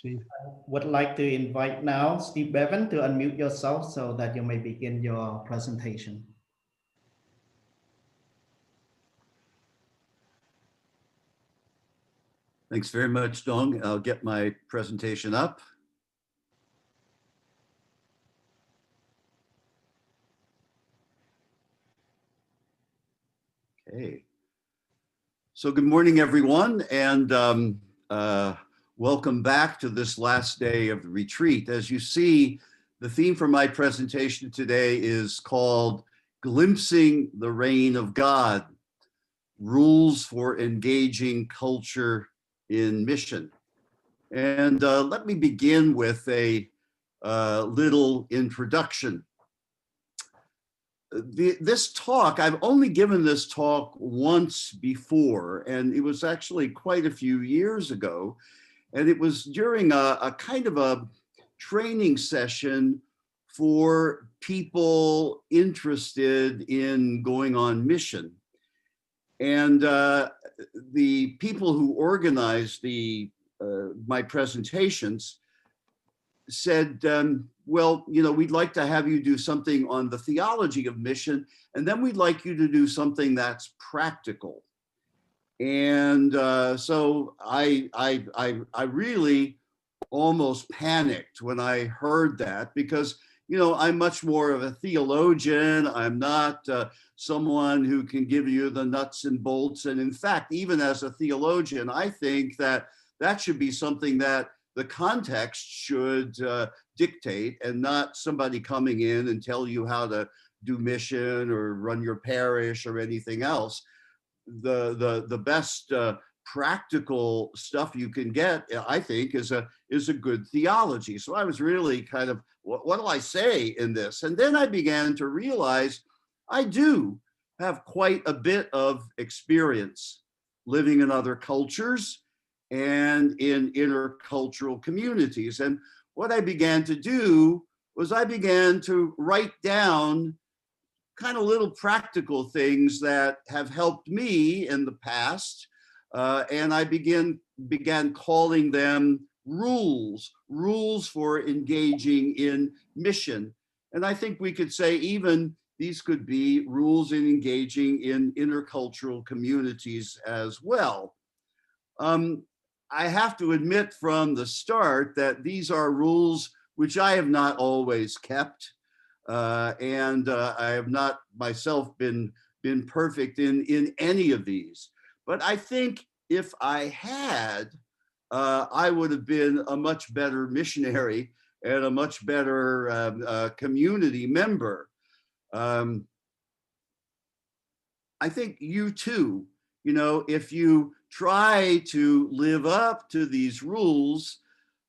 Chief. Would like to invite now Steve Bevan to unmute yourself so that you may begin your presentation. Thanks very much, Dong. I'll get my presentation up. Okay. So good morning, everyone, and welcome back to this last day of the retreat. As you see, the theme for my presentation today is called Glimpsing the Reign of God, Rules for Engaging Culture in Mission. And let me begin with a little introduction. This talk, I've only given this talk once before, and it was actually quite a few years ago. And it was during a kind of a training session for people interested in going on mission. And the people who organized my presentations said, well, you know, we'd like to have you do something on the theology of mission, and then we'd like you to do something that's practical. And so I really almost panicked when I heard that, because, you know, I'm much more of a theologian. I'm not someone who can give you the nuts and bolts. And in fact, even as a theologian, I think that that should be something that the context should dictate, and not somebody coming in and tell you how to do mission or run your parish or anything else. The best practical stuff you can get, I think, is a good theology. So I was really kind of, what do I say in this? And then I began to realize I do have quite a bit of experience living in other cultures and in intercultural communities. And what I began to do was I began to write down kind of little practical things that have helped me in the past. And I began calling them rules for engaging in mission. And I think we could say even these could be rules in engaging in intercultural communities as well. I have to admit from the start that these are rules which I have not always kept. And I have not myself been perfect in any of these. But I think if I had, I would have been a much better missionary and a much better community member. I think you too, you know, if you try to live up to these rules,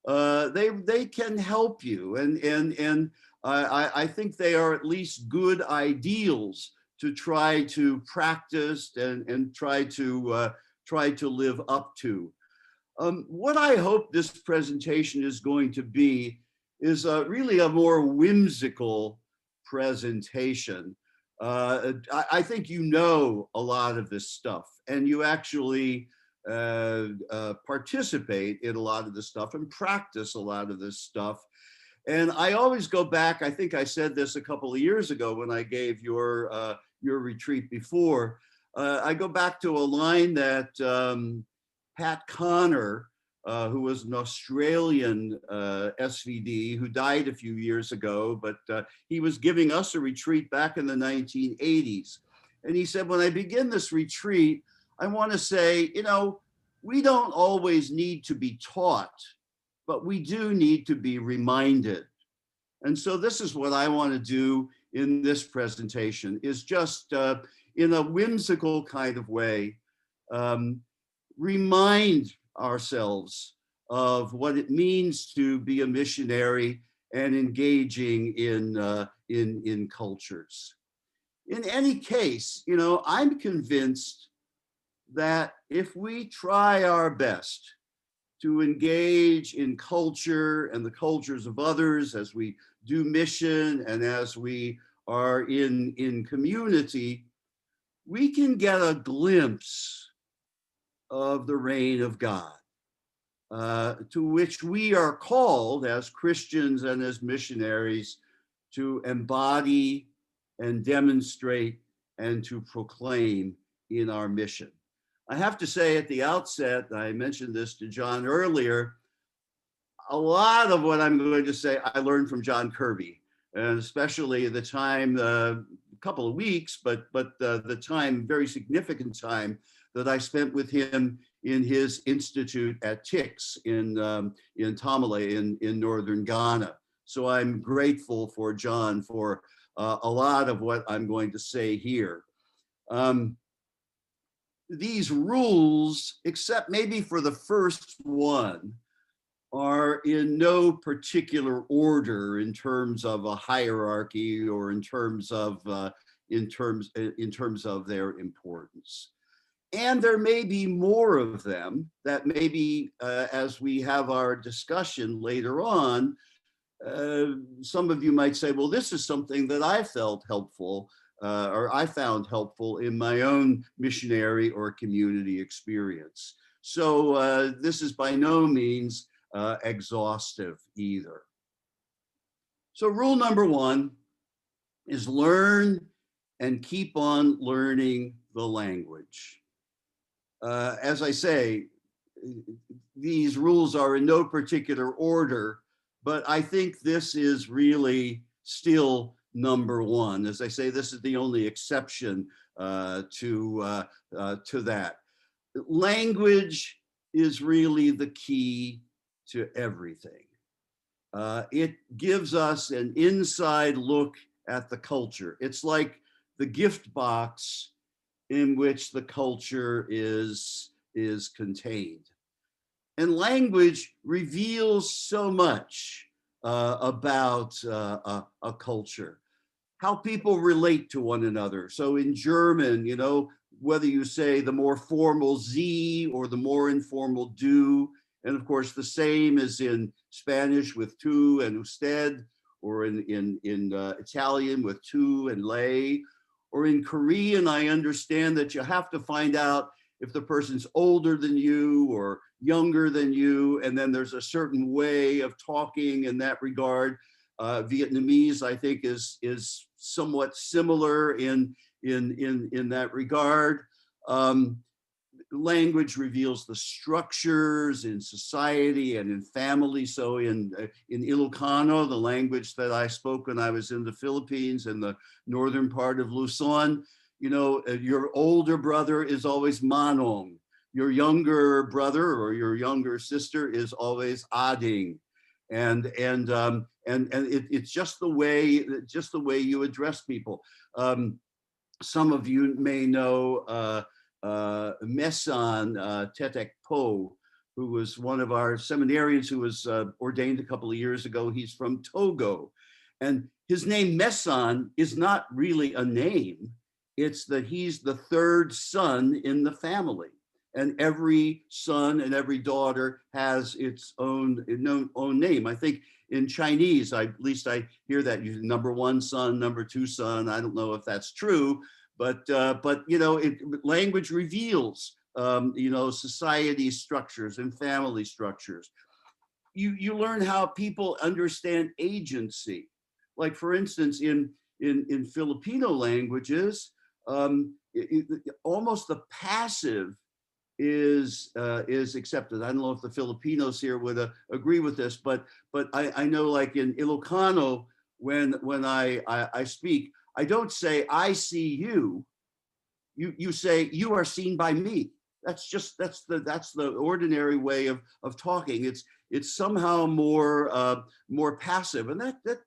they can help you, and I think they are at least good ideals to try to practice and try to live up to. What I hope this presentation is going to be is really a more whimsical presentation. I think you know a lot of this stuff, and you actually participate in a lot of this stuff and practice a lot of this stuff. And I always go back, I think I said this a couple of years ago when I gave your retreat before, I go back to a line that Pat Connor, who was an Australian SVD who died a few years ago, but he was giving us a retreat back in the 1980s. And he said, when I begin this retreat, I want to say, you know, we don't always need to be taught, but we do need to be reminded. And so this is what I want to do in this presentation, is just in a whimsical kind of way, remind ourselves of what it means to be a missionary and engaging in cultures. In any case, you know, I'm convinced that if we try our best to engage in culture and the cultures of others as we do mission and as we are in community, we can get a glimpse of the reign of God. to which we are called as Christians and as missionaries to embody and demonstrate and to proclaim in our mission. I have to say at the outset, I mentioned this to John earlier, a lot of what I'm going to say I learned from John Kirby, and especially the time, a couple of weeks, but the time, very significant time that I spent with him in his institute at TIX in Tamale in northern Ghana. So I'm grateful for John for a lot of what I'm going to say here. These rules, except maybe for the first one, are in no particular order in terms of a hierarchy or in terms of their importance. And there may be more of them that maybe as we have our discussion later on, some of you might say, well, this is something that I felt helpful or I found helpful in my own missionary or community experience. So this is by no means exhaustive either. So rule number one is learn and keep on learning the language. As I say, these rules are in no particular order, but I think this is really still number one. As I say, this is the only exception to that. Language is really the key to everything. It gives us an inside look at the culture. It's like the gift box in which the culture is contained. And language reveals so much about a culture, how people relate to one another. So in German, you know, whether you say the more formal Sie or the more informal Du, and of course the same is in Spanish with tu and usted, or in Italian with tu and lei, or in Korean, I understand that you have to find out if the person's older than you or younger than you, and then there's a certain way of talking in that regard. Vietnamese, I think, is somewhat similar in that regard. Language reveals the structures in society and in family. So in Ilocano, the language that I spoke when I was in the Philippines in the northern part of Luzon, you know, your older brother is always manong. Your younger brother or your younger sister is always ading. And it's just the way you address people. Some of you may know Mesan Tetek Po, who was one of our seminarians who was ordained a couple of years ago. He's from Togo. And his name Mesan is not really a name. It's that he's the third son in the family. And every son and every daughter has its own name. I think in Chinese, at least I hear that you number one son, number two son. I don't know if that's true, but you know, language reveals you know, society structures and family structures. You learn how people understand agency. Like for instance, in Filipino languages, almost the passive is accepted. I don't know if the Filipinos here would agree with this, but I know, like in Ilocano, when I speak, I don't say I see you. You say you are seen by me. That's the ordinary way of talking. It's somehow more passive, and that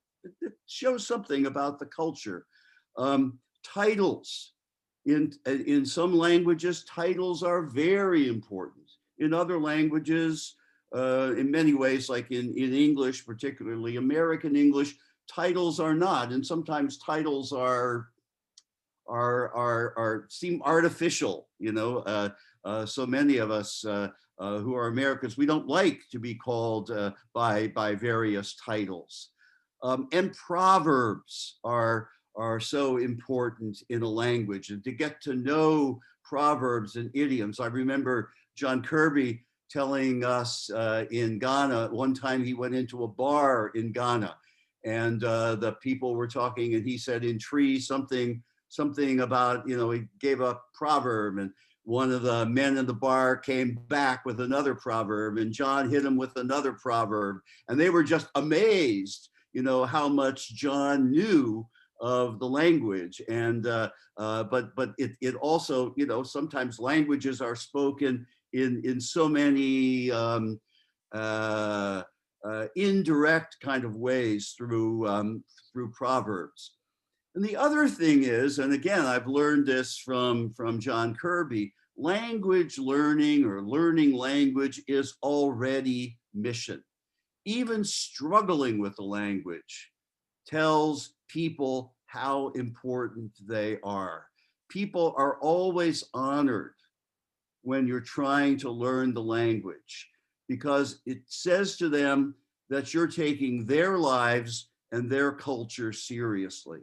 shows something about the culture. Titles. In some languages, titles are very important. In other languages, in many ways, like in English, particularly American English, titles are not. And sometimes titles seem artificial. You know, so many of us who are Americans, we don't like to be called by various titles. And proverbs are so important in a language, and to get to know proverbs and idioms. I remember John Kirby telling us in Ghana, one time he went into a bar in Ghana and the people were talking and he said in tree something about, you know, he gave a proverb and one of the men in the bar came back with another proverb and John hit him with another proverb. And they were just amazed, you know, how much John knew of the language. And but it also, you know, sometimes languages are spoken in so many indirect kind of ways through proverbs. And the other thing is, and again, I've learned this from John Kirby, language learning or learning language is already mission. Even struggling with the language tells people how important they are. People are always honored when you're trying to learn the language because it says to them that you're taking their lives and their culture seriously.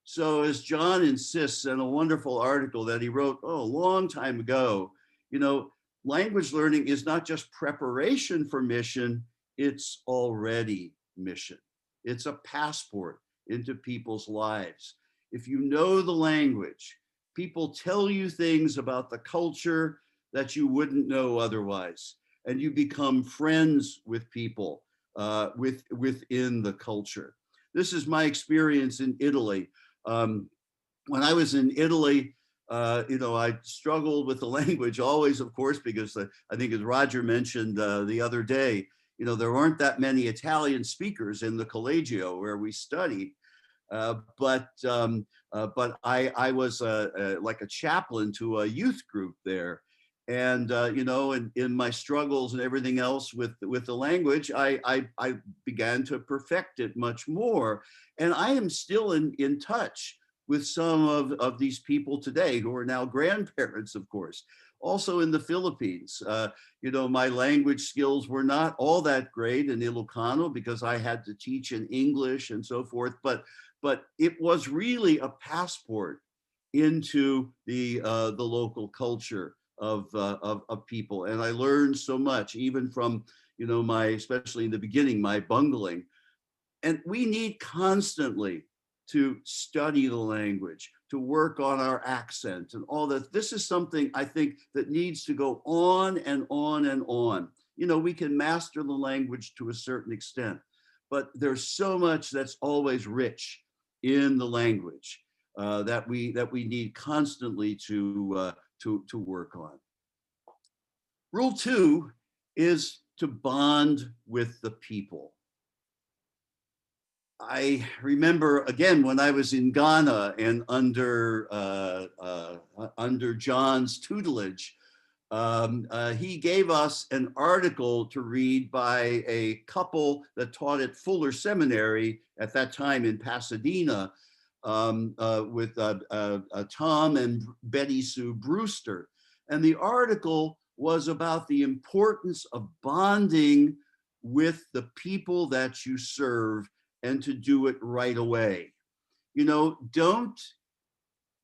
So as John insists in a wonderful article that he wrote, a long time ago, you know, language learning is not just preparation for mission, it's already mission. It's a passport into people's lives. If you know the language, people tell you things about the culture that you wouldn't know otherwise, and you become friends with people within the culture. This is my experience in Italy. When I was in Italy, you know, I struggled with the language always, of course, because I think as Roger mentioned the other day, you know, there aren't that many Italian speakers in the Collegio where we studied. But I was like a chaplain to a youth group there. And, you know, in my struggles and everything else with the language, I began to perfect it much more. And I am still in touch with some of these people today who are now grandparents, of course. Also in the Philippines, you know, my language skills were not all that great in Ilocano because I had to teach in English and so forth, but it was really a passport into the local culture of people. And I learned so much, even from, you know, especially in the beginning, my bungling. And we need constantly to study the language, to work on our accent and all that. This is something I think that needs to go on and on and on. You know, we can master the language to a certain extent, but there's so much that's always rich in the language that we need constantly to work on. Rule 2 is to bond with the people. I remember again when I was in Ghana and under John's tutelage, he gave us an article to read by a couple that taught at Fuller Seminary at that time in Pasadena with Tom and Betty Sue Brewster. And the article was about the importance of bonding with the people that you serve and to do it right away. You know, don't,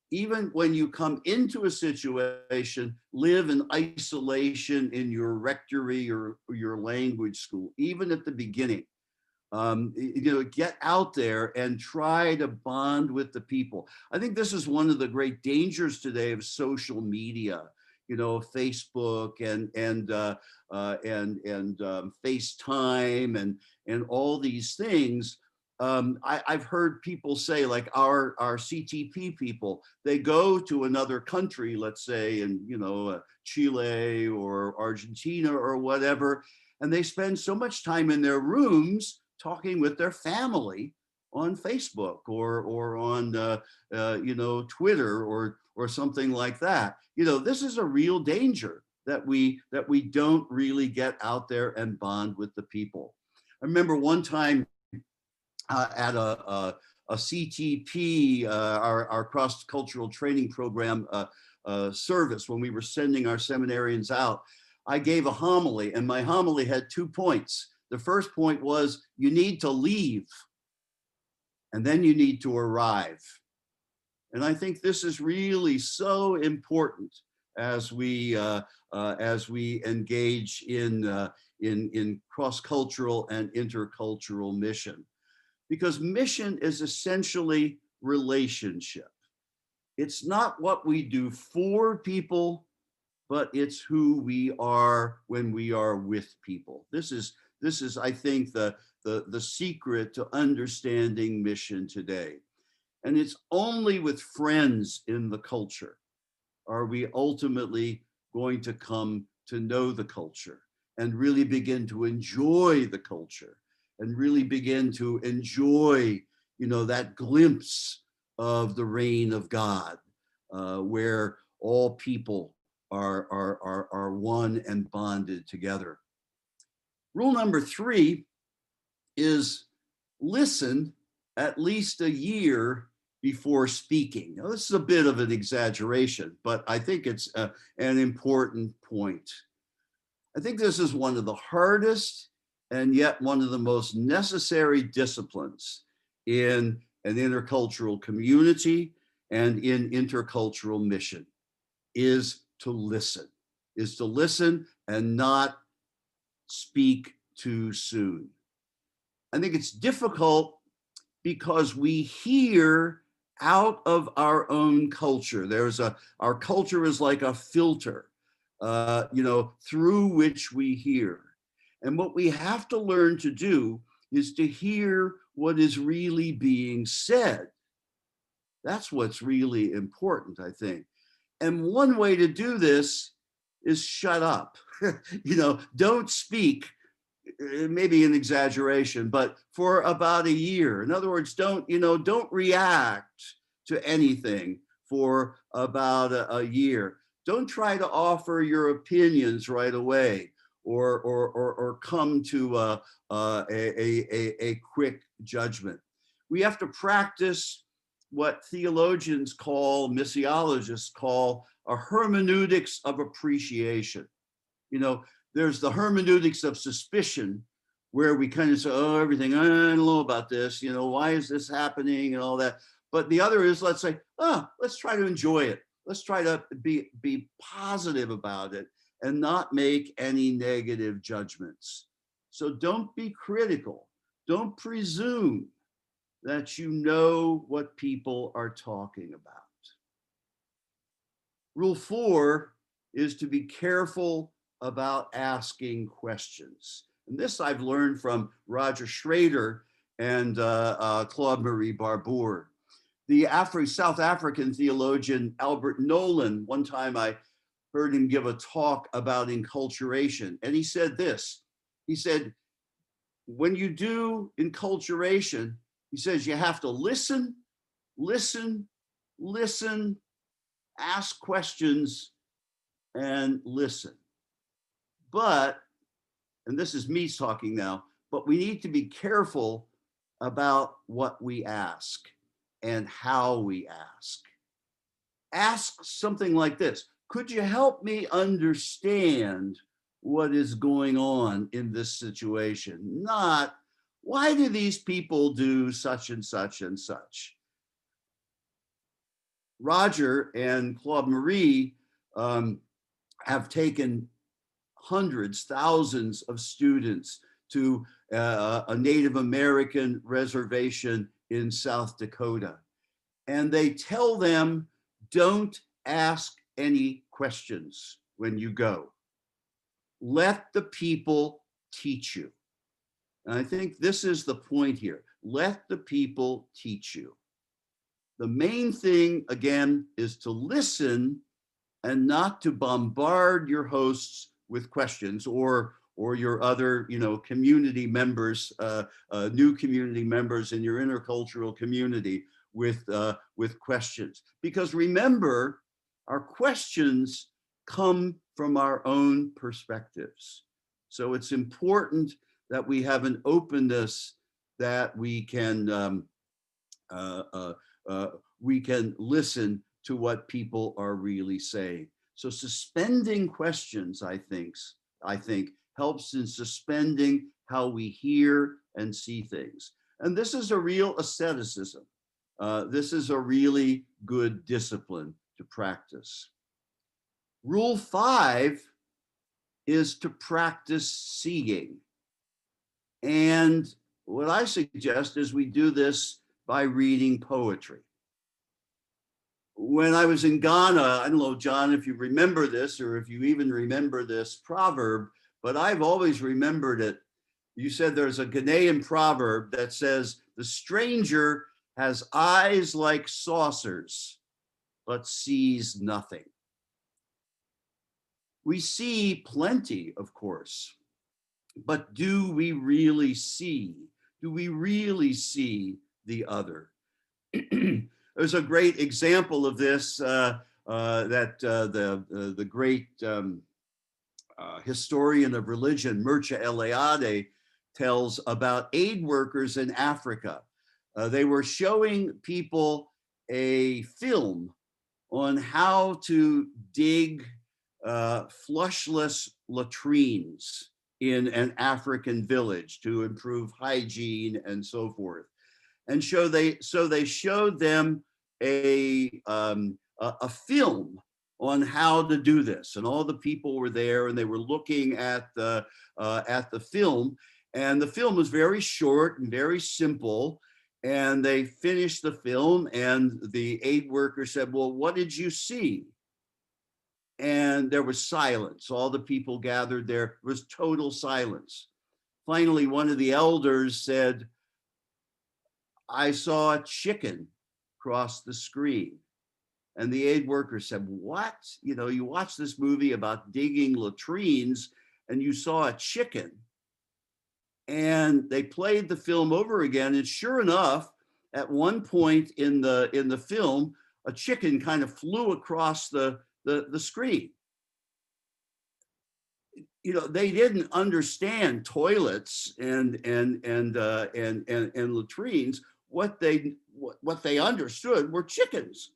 even when you come into a situation, live in isolation in your rectory or your language school, even at the beginning. You know, get out there and try to bond with the people. I think this is one of the great dangers today of social media. You know, Facebook and FaceTime and all these things. I've heard people say, like our CTP people, they go to another country, let's say in, you know, Chile or Argentina or whatever, and they spend so much time in their rooms talking with their family on Facebook or on you know, Twitter or something like that. You know, this is a real danger that we don't really get out there and bond with the people. I remember one time at a CTP, our cross-cultural training program service, when we were sending our seminarians out, I gave a homily, and my homily had 2 points. The first point was, you need to leave, and then you need to arrive. And I think this is really so important, as we engage in cross-cultural and intercultural mission. Because mission is essentially relationship. It's not what we do for people, but it's who we are when we are with people. This is, I think, the secret to understanding mission today. And it's only with friends in the culture are we ultimately going to come to know the culture and really begin to enjoy the culture and really begin to enjoy, that glimpse of the reign of God, where all people are one and bonded together. Rule number 3 is listen at least a year before speaking. Now, this is a bit of an exaggeration, but I think it's an important point. I think this is one of the hardest and yet one of the most necessary disciplines in an intercultural community and in intercultural mission is to listen and not speak too soon. I think it's difficult because we hear out of our own culture. Our culture is like a filter, through which we hear. And what we have to learn to do is to hear what is really being said. That's what's really important, I think. And one way to do this is shut up. Don't speak, maybe an exaggeration, but for about a year. In other words, don't react to anything for about a year. Don't try to offer your opinions right away or come to a quick judgment. We have to practice what theologians call, missiologists call, a hermeneutics of appreciation. There's the hermeneutics of suspicion, where we kind of say, oh, everything, I don't know about this, why is this happening and all that. But the other is, let's say, let's try to enjoy it. Let's try to be positive about it and not make any negative judgments. So don't be critical. Don't presume that you know what people are talking about. Rule 4 is to be careful about asking questions. And this I've learned from Roger Schrader and Claude Marie Barbour. The South African theologian Albert Nolan, one time I heard him give a talk about enculturation, and he said this. He said, when you do enculturation, he says you have to listen, ask questions, and listen. But, and this is me talking now, but we need to be careful about what we ask and how we ask. Ask something like this: could you help me understand what is going on in this situation? Not, why do these people do such and such and such? Roger and Claude Marie have taken hundreds, thousands of students to a Native American reservation in South Dakota. And they tell them, don't ask any questions when you go. Let the people teach you. And I think this is the point here. Let the people teach you. The main thing, again, is to listen and not to bombard your hosts with questions or your other, community members, new community members in your intercultural community with questions. Because remember, our questions come from our own perspectives. So it's important that we have an openness that we can listen to what people are really saying. So suspending questions, I think helps in suspending how we hear and see things. And this is a real asceticism. This is a really good discipline to practice. Rule 5 is to practice seeing. And what I suggest is we do this by reading poetry. When I was in Ghana, I don't know, John, if you remember this or if you even remember this proverb, but I've always remembered it. You said there's a Ghanaian proverb that says, the stranger has eyes like saucers, but sees nothing. We see plenty, of course, but do we really see? Do we really see the other? There's a great example of this that the great historian of religion, Mircea Eliade, tells about aid workers in Africa. They were showing people a film on how to dig flushless latrines in an African village to improve hygiene and so forth. And so they showed them a film on how to do this, and all the people were there, and they were looking at the film, and the film was very short and very simple. And they finished the film, and the aid worker said, "Well, what did you see?" And there was silence. All the people gathered there. It was total silence. Finally, one of the elders said, "I saw a chicken cross the screen." And the aid worker said, "What? You know, you watched this movie about digging latrines and you saw a chicken." And they played the film over again. And sure enough, at one point in the film, a chicken kind of flew across the screen. You know, they didn't understand toilets and latrines. What they understood were chickens.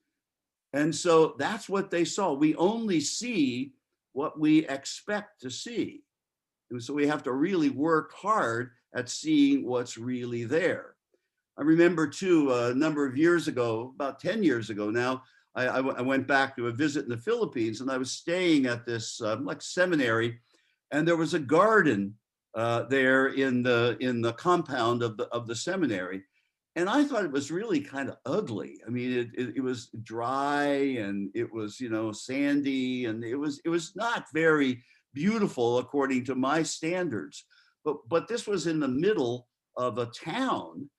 And so that's what they saw. We only see what we expect to see. And so we have to really work hard at seeing what's really there. I remember too, a number of years ago, about 10 years ago now, I went back to a visit in the Philippines, and I was staying at this like seminary, and there was a garden there in the compound of the seminary. And I thought it was really kind of ugly. I mean, it was dry, and it was, you know, sandy, and it was not very beautiful according to my standards. But this was in the middle of a town,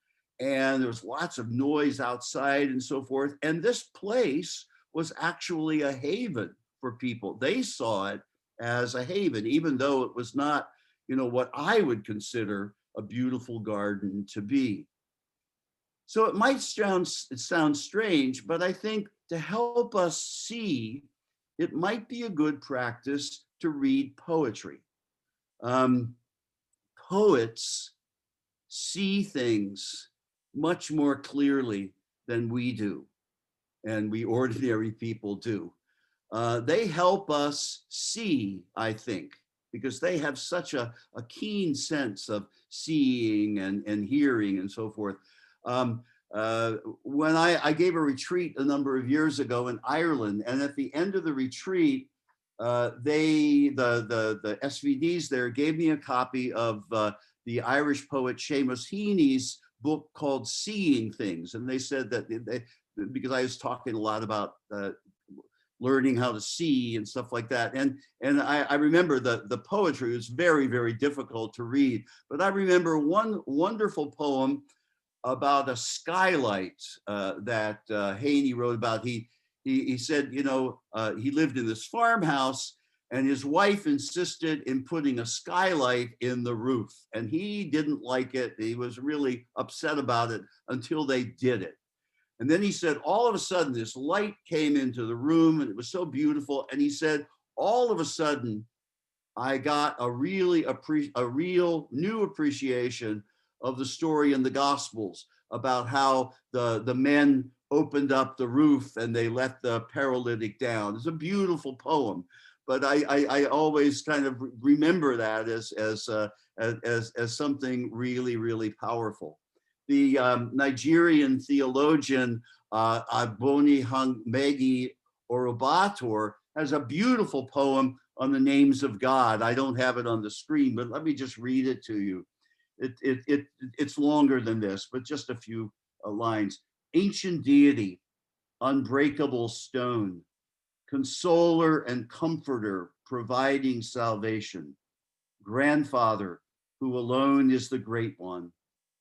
and there was lots of noise outside and so forth. And this place was actually a haven for people. They saw it as a haven, even though it was not, you know, what I would consider a beautiful garden to be. So it might sound strange, but I think to help us see, it might be a good practice to read poetry. Poets see things much more clearly than we do, and we ordinary people do. They help us see, I think, because they have such a keen sense of seeing and hearing and so forth. When I gave a retreat a number of years ago in Ireland, and at the end of the retreat, the SVDs there gave me a copy of the Irish poet Seamus Heaney's book called Seeing Things. And they said that because I was talking a lot about learning how to see and stuff like that. And I remember the poetry was very, very difficult to read. But I remember one wonderful poem about a skylight that Heaney wrote about. He said, you know, he lived in this farmhouse, and his wife insisted in putting a skylight in the roof, and he didn't like it. He was really upset about it until they did it. And then he said, all of a sudden, this light came into the room, and it was so beautiful. And he said, all of a sudden, I got a real new appreciation of the story in the Gospels about how the men opened up the roof and they let the paralytic down. It's a beautiful poem, but I always kind of remember that as something really, really powerful. The Nigerian theologian Agbonihangmegi Orobator has a beautiful poem on the names of God. I don't have it on the screen, but let me just read it to you. It's longer than this, but just a few lines. Ancient deity, unbreakable stone, consoler and comforter, providing salvation, grandfather, who alone is the great one,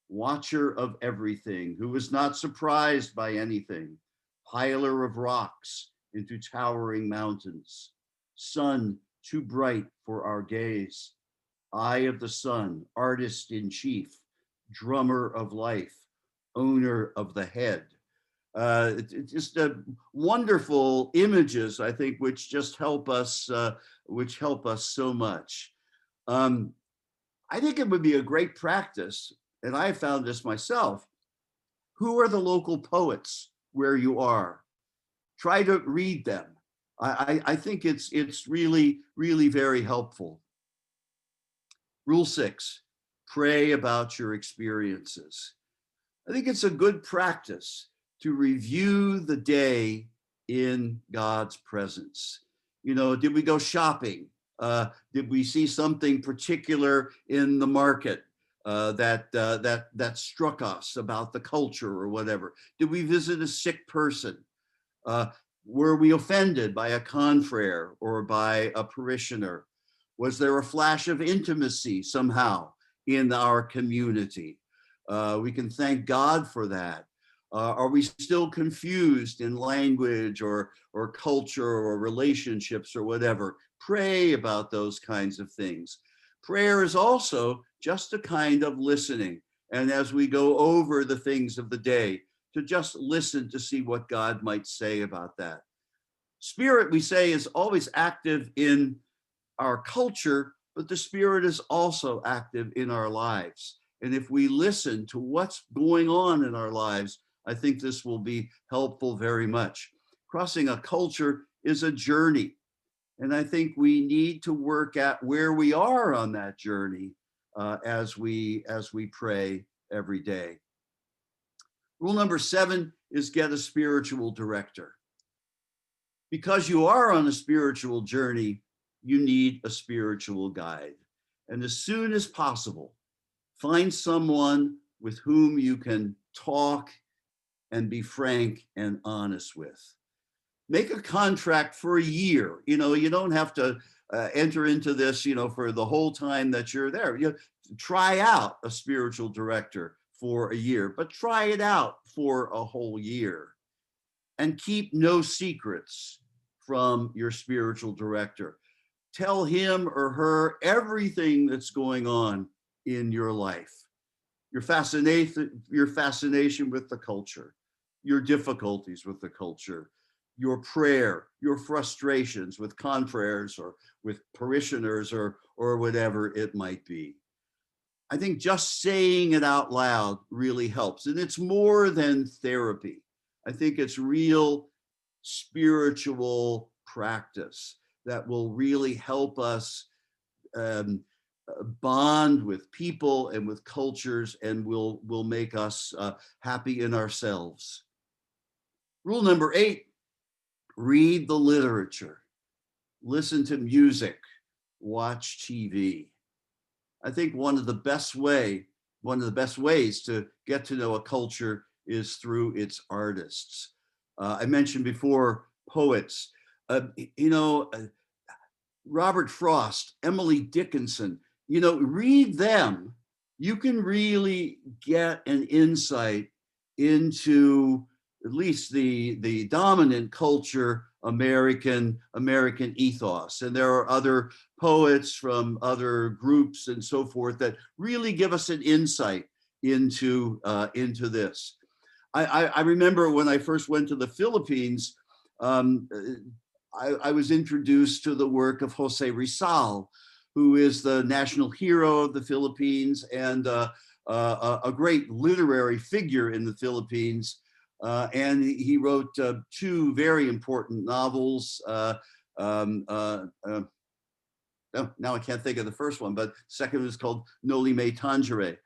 watcher of everything, who is not surprised by anything, piler of rocks into towering mountains, sun too bright for our gaze, eye of the sun, artist in chief, drummer of life, owner of the head. It's just wonderful images, I think, which just help us, so much. I think it would be a great practice, and I found this myself. Who are the local poets where you are? Try to read them. I think it's really, really very helpful. Rule 6, pray about your experiences. I think it's a good practice to review the day in God's presence. You know, did we go shopping? Did we see something particular in the market that struck us about the culture or whatever? Did we visit a sick person? Were we offended by a confrere or by a parishioner? Was there a flash of intimacy somehow in our community? We can thank God for that. Are we still confused in language or culture or relationships or whatever? Pray about those kinds of things. Prayer is also just a kind of listening. And as we go over the things of the day, to just listen to see what God might say about that. Spirit, we say, is always active in our culture, but the Spirit is also active in our lives. And if we listen to what's going on in our lives, I think this will be helpful very much. Crossing a culture is a journey. And I think we need to work at where we are on that journey as we pray every day. Rule number 7 is get a spiritual director. Because you are on a spiritual journey, you need a spiritual guide. And as soon as possible, find someone with whom you can talk and be frank and honest with. Make a contract for a year. You know, you don't have to enter into this, you know, for the whole time that you're there. You try out a spiritual director for a year, but try it out for a whole year. And keep no secrets from your spiritual director. Tell him or her everything that's going on in your life. Your fascination with the culture, your difficulties with the culture, your prayer, your frustrations with confreres or with parishioners or whatever it might be. I think just saying it out loud really helps. And it's more than therapy. I think it's real spiritual practice that will really help us bond with people and with cultures and will make us happy in ourselves. Rule number 8, read the literature, listen to music, watch TV. I think one of the best ways to get to know a culture is through its artists. I mentioned before poets, Robert Frost, Emily Dickinson, read them. You can really get an insight into at least the dominant culture, American ethos. And there are other poets from other groups and so forth that really give us an insight into this. I remember when I first went to the Philippines, I was introduced to the work of Jose Rizal, who is the national hero of the Philippines and a great literary figure in the Philippines. And he wrote 2 very important novels. Now I can't think of the first one, but the second one is called Noli Me Tangere.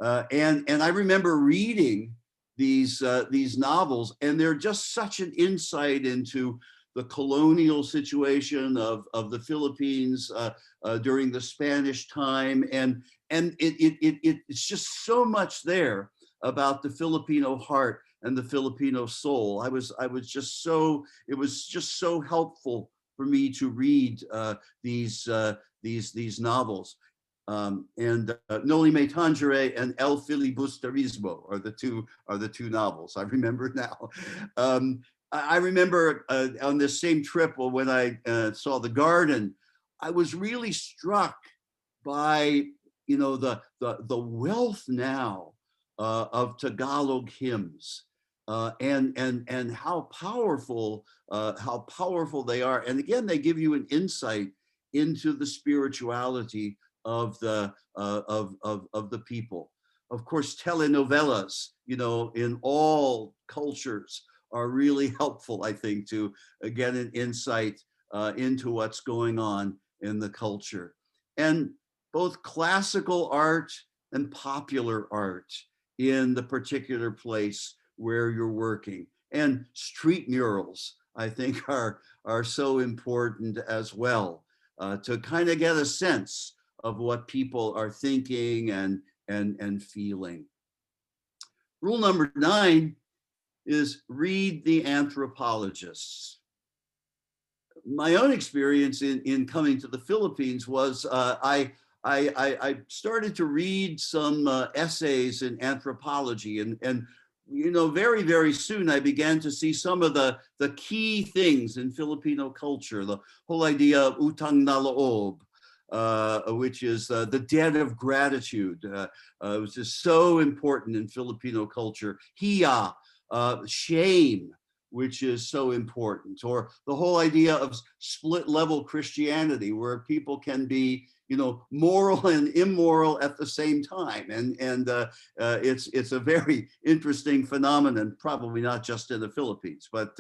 And I remember reading these novels, and they're just such an insight into the colonial situation of the Philippines during the Spanish time. And it's just so much there about the Filipino heart and the Filipino soul. I was just so, it was just so helpful for me to read these novels. Noli Me Tangere and El Filibusterismo are the two novels I remember now. I remember on this same trip, when I saw the garden, I was really struck by the wealth now of Tagalog hymns and how powerful they are. And again, they give you an insight into the spirituality of the people. Of course, telenovelas, in all cultures are really helpful, I think, to get an insight into what's going on in the culture. And both classical art and popular art in the particular place where you're working. And street murals, I think, are so important as well, to kind of get a sense of what people are thinking and feeling. Rule number 9 is read the anthropologists. My own experience in coming to the Philippines was I started to read some essays in anthropology, and very, very soon I began to see some of the key things in Filipino culture, the whole idea of utang na loob, which is the debt of gratitude, which is so important in Filipino culture. Hiya, shame, which is so important, or the whole idea of split level Christianity, where people can be, moral and immoral at the same time. And it's a very interesting phenomenon, probably not just in the Philippines, but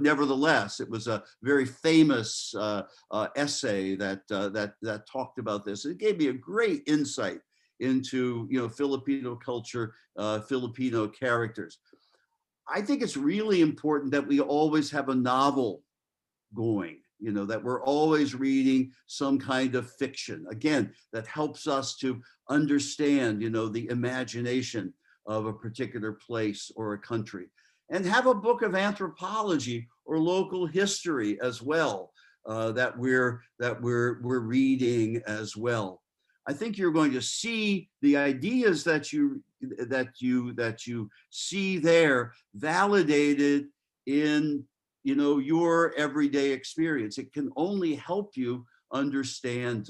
nevertheless, it was a very famous essay that talked about this. It gave me a great insight into, Filipino culture, Filipino characters. I think it's really important that we always have a novel going, that we're always reading some kind of fiction. Again, that helps us to understand, the imagination of a particular place or a country. And have a book of anthropology or local history as well, that we're reading as well. I think you're going to see the ideas that you see there validated in your everyday experience. It can only help you understand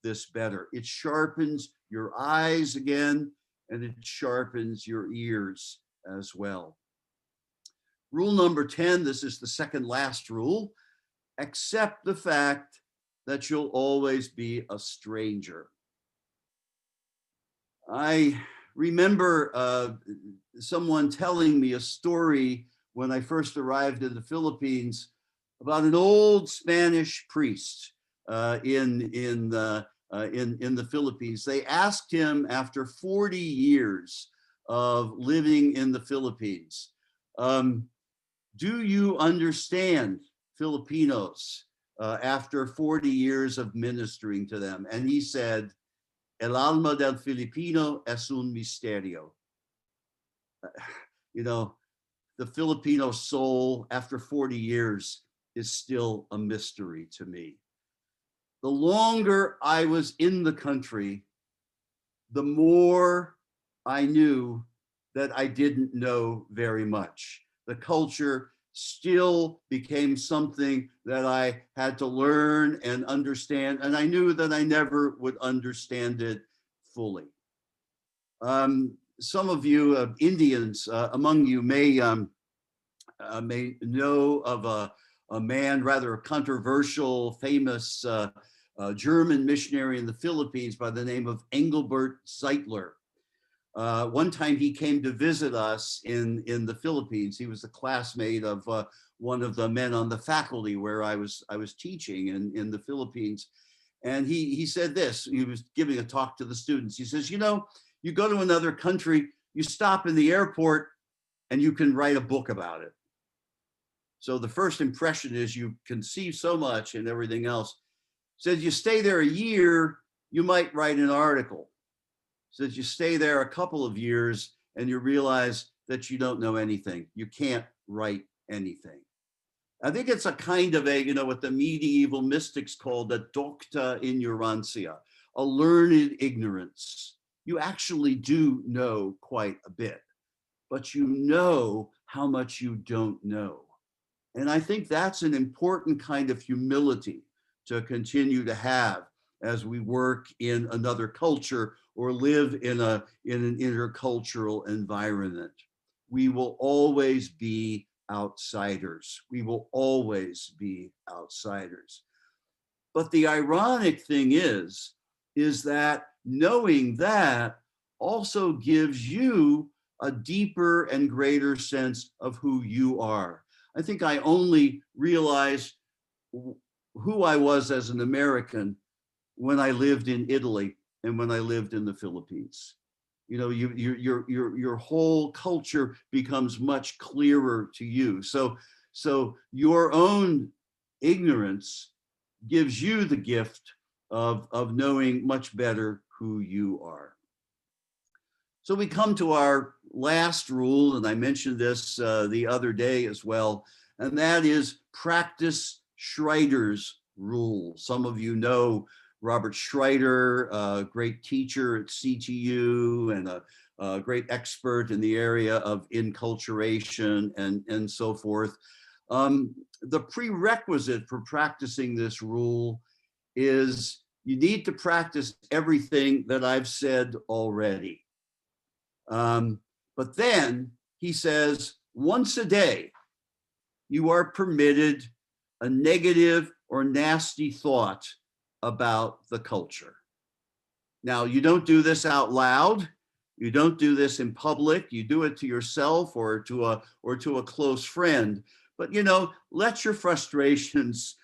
this better. It sharpens your eyes again, and it sharpens your ears as well. Rule number 10, this is the second last rule: accept the fact that you'll always be a stranger. I remember someone telling me a story when I first arrived in the Philippines about an old Spanish priest in the Philippines. They asked him, after 40 years of living in the Philippines, do you understand Filipinos after 40 years of ministering to them? And he said, "El alma del Filipino es un misterio." The Filipino soul after 40 years is still a mystery to me. The longer I was in the country, the more I knew that I didn't know very much. The culture still became something that I had to learn and understand, and I knew that I never would understand it fully. Some of you Indians among you may know of a man, rather controversial, famous German missionary in the Philippines by the name of Engelbert Zeitler. One time he came to visit us in the Philippines. He was a classmate of one of the men on the faculty where I was teaching in the Philippines. And he said this: he was giving a talk to the students. He says, you go to another country, you stop in the airport, and you can write a book about it. So the first impression is you can see so much and everything else. Says you stay there a year, you might write an article. Says you stay there a couple of years and you realize that you don't know anything. You can't write anything. I think it's a kind of a, what the medieval mystics called a docta ignorantia, a learned ignorance. You actually do know quite a bit, but you know how much you don't know. And I think that's an important kind of humility to continue to have as we work in another culture or live in an intercultural environment. We will always be outsiders. We will always be outsiders. But the ironic thing is that knowing that also gives you a deeper and greater sense of who you are. I think I only realized who I was as an American when I lived in Italy and when I lived in the Philippines. Your whole culture becomes much clearer to you. So your own ignorance gives you the gift of knowing much better who you are. So we come to our last rule, and I mentioned this the other day as well, and that is practice Schreiter's rule. Some of you know Robert Schreiter, a great teacher at CTU and a great expert in the area of enculturation and so forth. The prerequisite for practicing this rule is you need to practice everything that I've said already. But then he says, once a day, you are permitted a negative or nasty thought about the culture. Now, you don't do this out loud. You don't do this in public. You do it to yourself or to a close friend. But let your frustrations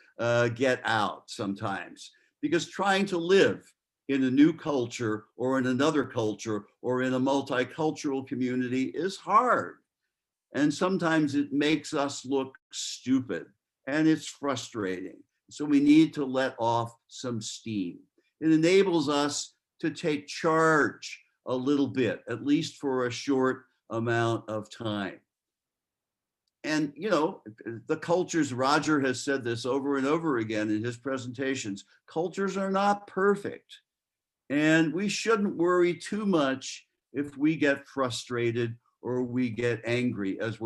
get out sometimes, because trying to live in a new culture or in another culture or in a multicultural community is hard. And sometimes it makes us look stupid and it's frustrating. So we need to let off some steam. It enables us to take charge a little bit, at least for a short amount of time. And, the cultures, Roger has said this over and over again in his presentations, cultures are not perfect. And we shouldn't worry too much if we get frustrated or we get angry as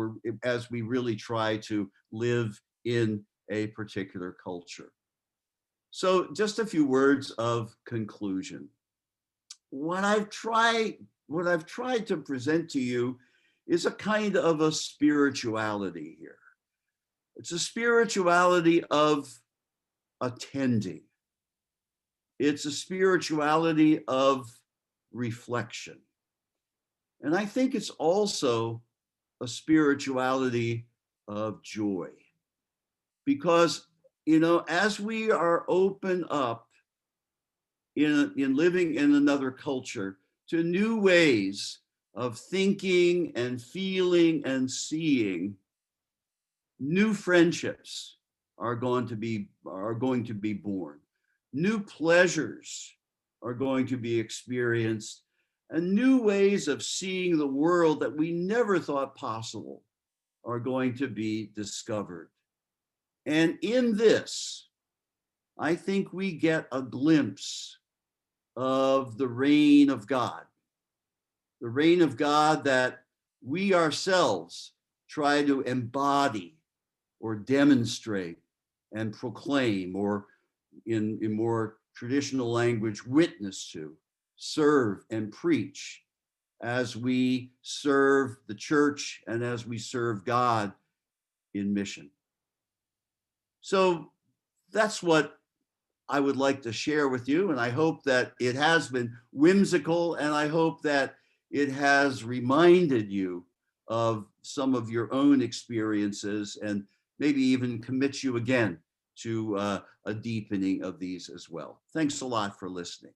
we really try to live in a particular culture. So just a few words of conclusion. What I've tried to present to you is a kind of a spirituality here. It's a spirituality of attending. It's a spirituality of reflection. And I think it's also a spirituality of joy. Because, as we are open up in living in another culture to new ways of thinking and feeling and seeing, new friendships are going to be born. New pleasures are going to be experienced, and new ways of seeing the world that we never thought possible are going to be discovered. And in this, I think we get a glimpse of the reign of God, the reign of God that we ourselves try to embody or demonstrate and proclaim, or in more traditional language, witness to, serve and preach as we serve the church and as we serve God in mission. So that's what I would like to share with you. And I hope that it has been whimsical, and I hope that it has reminded you of some of your own experiences and maybe even commit you again to a deepening of these as well. Thanks a lot for listening.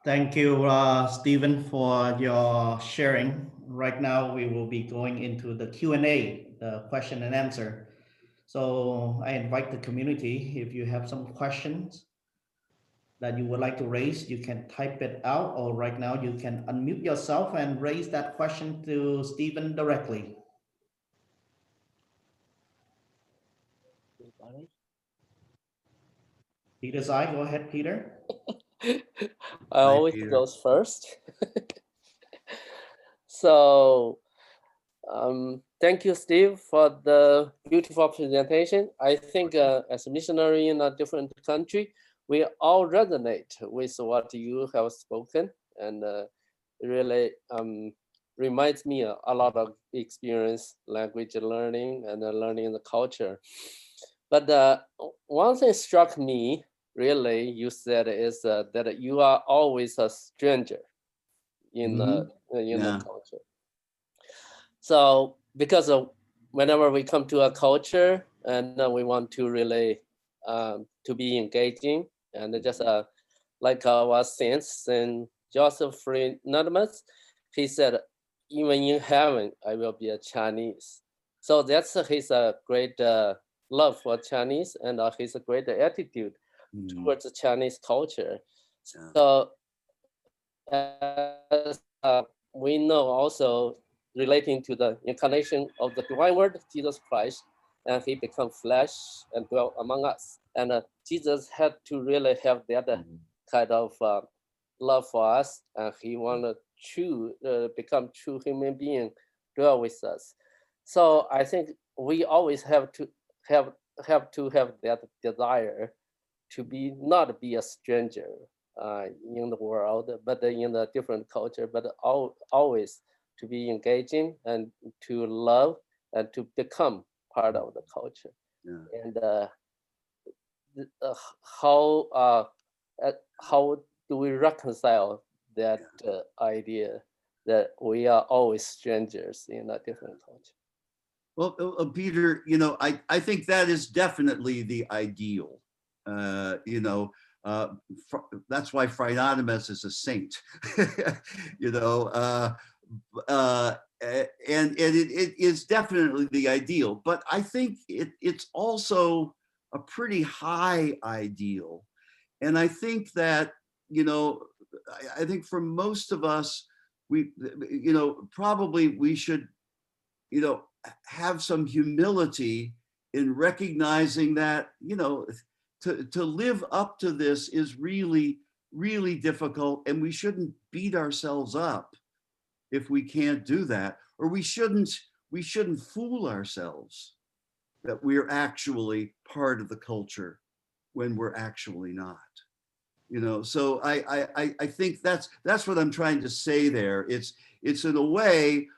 Thank you, Stephen, for your sharing. Right now, we will be going into the Q&A, the question and answer. So I invite the community, if you have some questions that you would like to raise, you can type it out, or right now you can unmute yourself and raise that question to Stephen directly. Peter's eye, go ahead, Peter. I Hi, always Peter. goes first. So thank you, Steve, for the beautiful presentation. I think as a missionary in a different country, we all resonate with what you have spoken, and really reminds me a lot of experience, language learning, and learning the culture. But one thing struck me, really, you said is that you are always a stranger in the culture. So because of whenever we come to a culture and we want to really to be engaging, and just like our saints and Joseph Freinademus, he said, even in heaven, I will be a Chinese. So that's his great love for Chinese, and his great attitude towards the Chinese culture. So as we know also, relating to the incarnation of the divine word, Jesus Christ, and he became flesh and dwelt among us. And Jesus had to really have that kind of love for us, and he wanted to become true human being, dwell with us. So I think we always have to have that desire to not be a stranger in the world, but in a different culture, but always to be engaging and to love and to become part of the culture. And how do we reconcile that idea that we are always strangers in a different culture? Well, Peter, I think that is definitely the ideal. That's why Freinademus is a saint. And it is definitely the ideal, but I think it's also a pretty high ideal. And I think that, I think for most of us, we, probably we should, have some humility in recognizing that, to live up to this is really, really difficult, and we shouldn't beat ourselves up if we can't do that, or we shouldn't fool ourselves that we're actually part of the culture when we're actually not. So I think that's what I'm trying to say there. It's in a way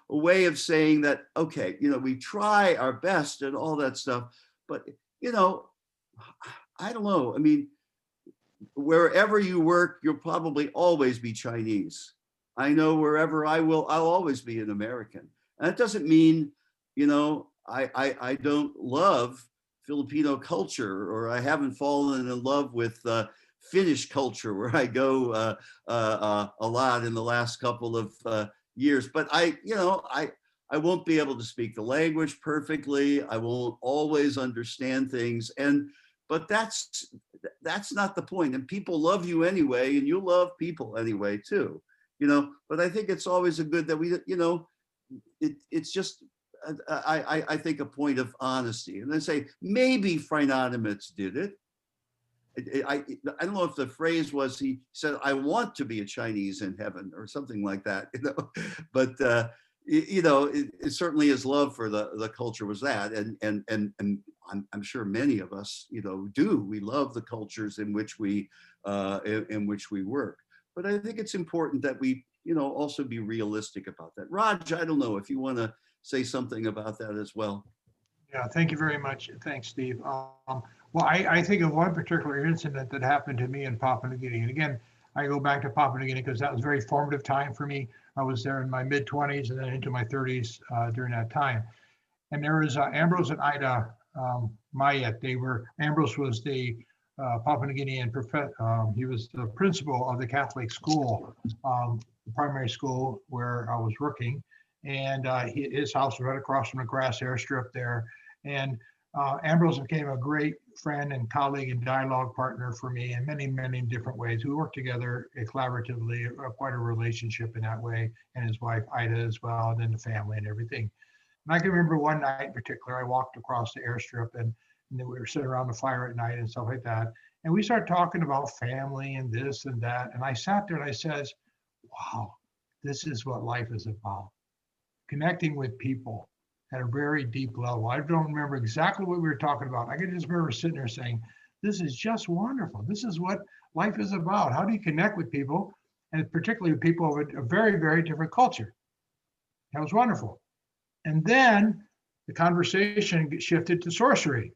of saying that, okay, we try our best and all that stuff, but I don't know. I mean, wherever you work, you'll probably always be Chinese. I know wherever I'll always be an American. And that doesn't mean, I don't love Filipino culture, or I haven't fallen in love with Finnish culture, where I go a lot in the last couple of years. But I won't be able to speak the language perfectly. I won't always understand things. But that's not the point. And people love you anyway, and you love people anyway too. But I think it's always a good that we, it's just, I think, a point of honesty. And then say, maybe Freinademus did it. I don't know if the phrase was, he said, I want to be a Chinese in heaven, or something like that, but it certainly his love for the culture was that. And I'm sure many of us, do. We love the cultures in which we work. But I think it's important that we, also be realistic about that. Raj, I don't know if you want to say something about that as well. Yeah, thank you very much. Thanks, Steve. Well, I think of one particular incident that happened to me in Papua New Guinea. And again, I go back to Papua New Guinea because that was a very formative time for me. I was there in my mid-20s and then into my 30s during that time. And there was Ambrose and Ida Mayet. Ambrose was the Papua New Guinea, and he was the principal of the Catholic school, the primary school where I was working. And his house was right across from the grass airstrip there. And Ambrose became a great friend and colleague and dialogue partner for me in many, many different ways. We worked together collaboratively, quite a relationship in that way, and his wife Ida as well, and then the family and everything. And I can remember one night in particular, I walked across the airstrip and then we were sitting around the fire at night and stuff like that. And we started talking about family and this and that. And I sat there and I says, wow, this is what life is about. Connecting with people at a very deep level. I don't remember exactly what we were talking about. I can just remember sitting there saying, this is just wonderful. This is what life is about. How do you connect with people? And particularly with people of a very, very different culture. That was wonderful. And then the conversation shifted to sorcery.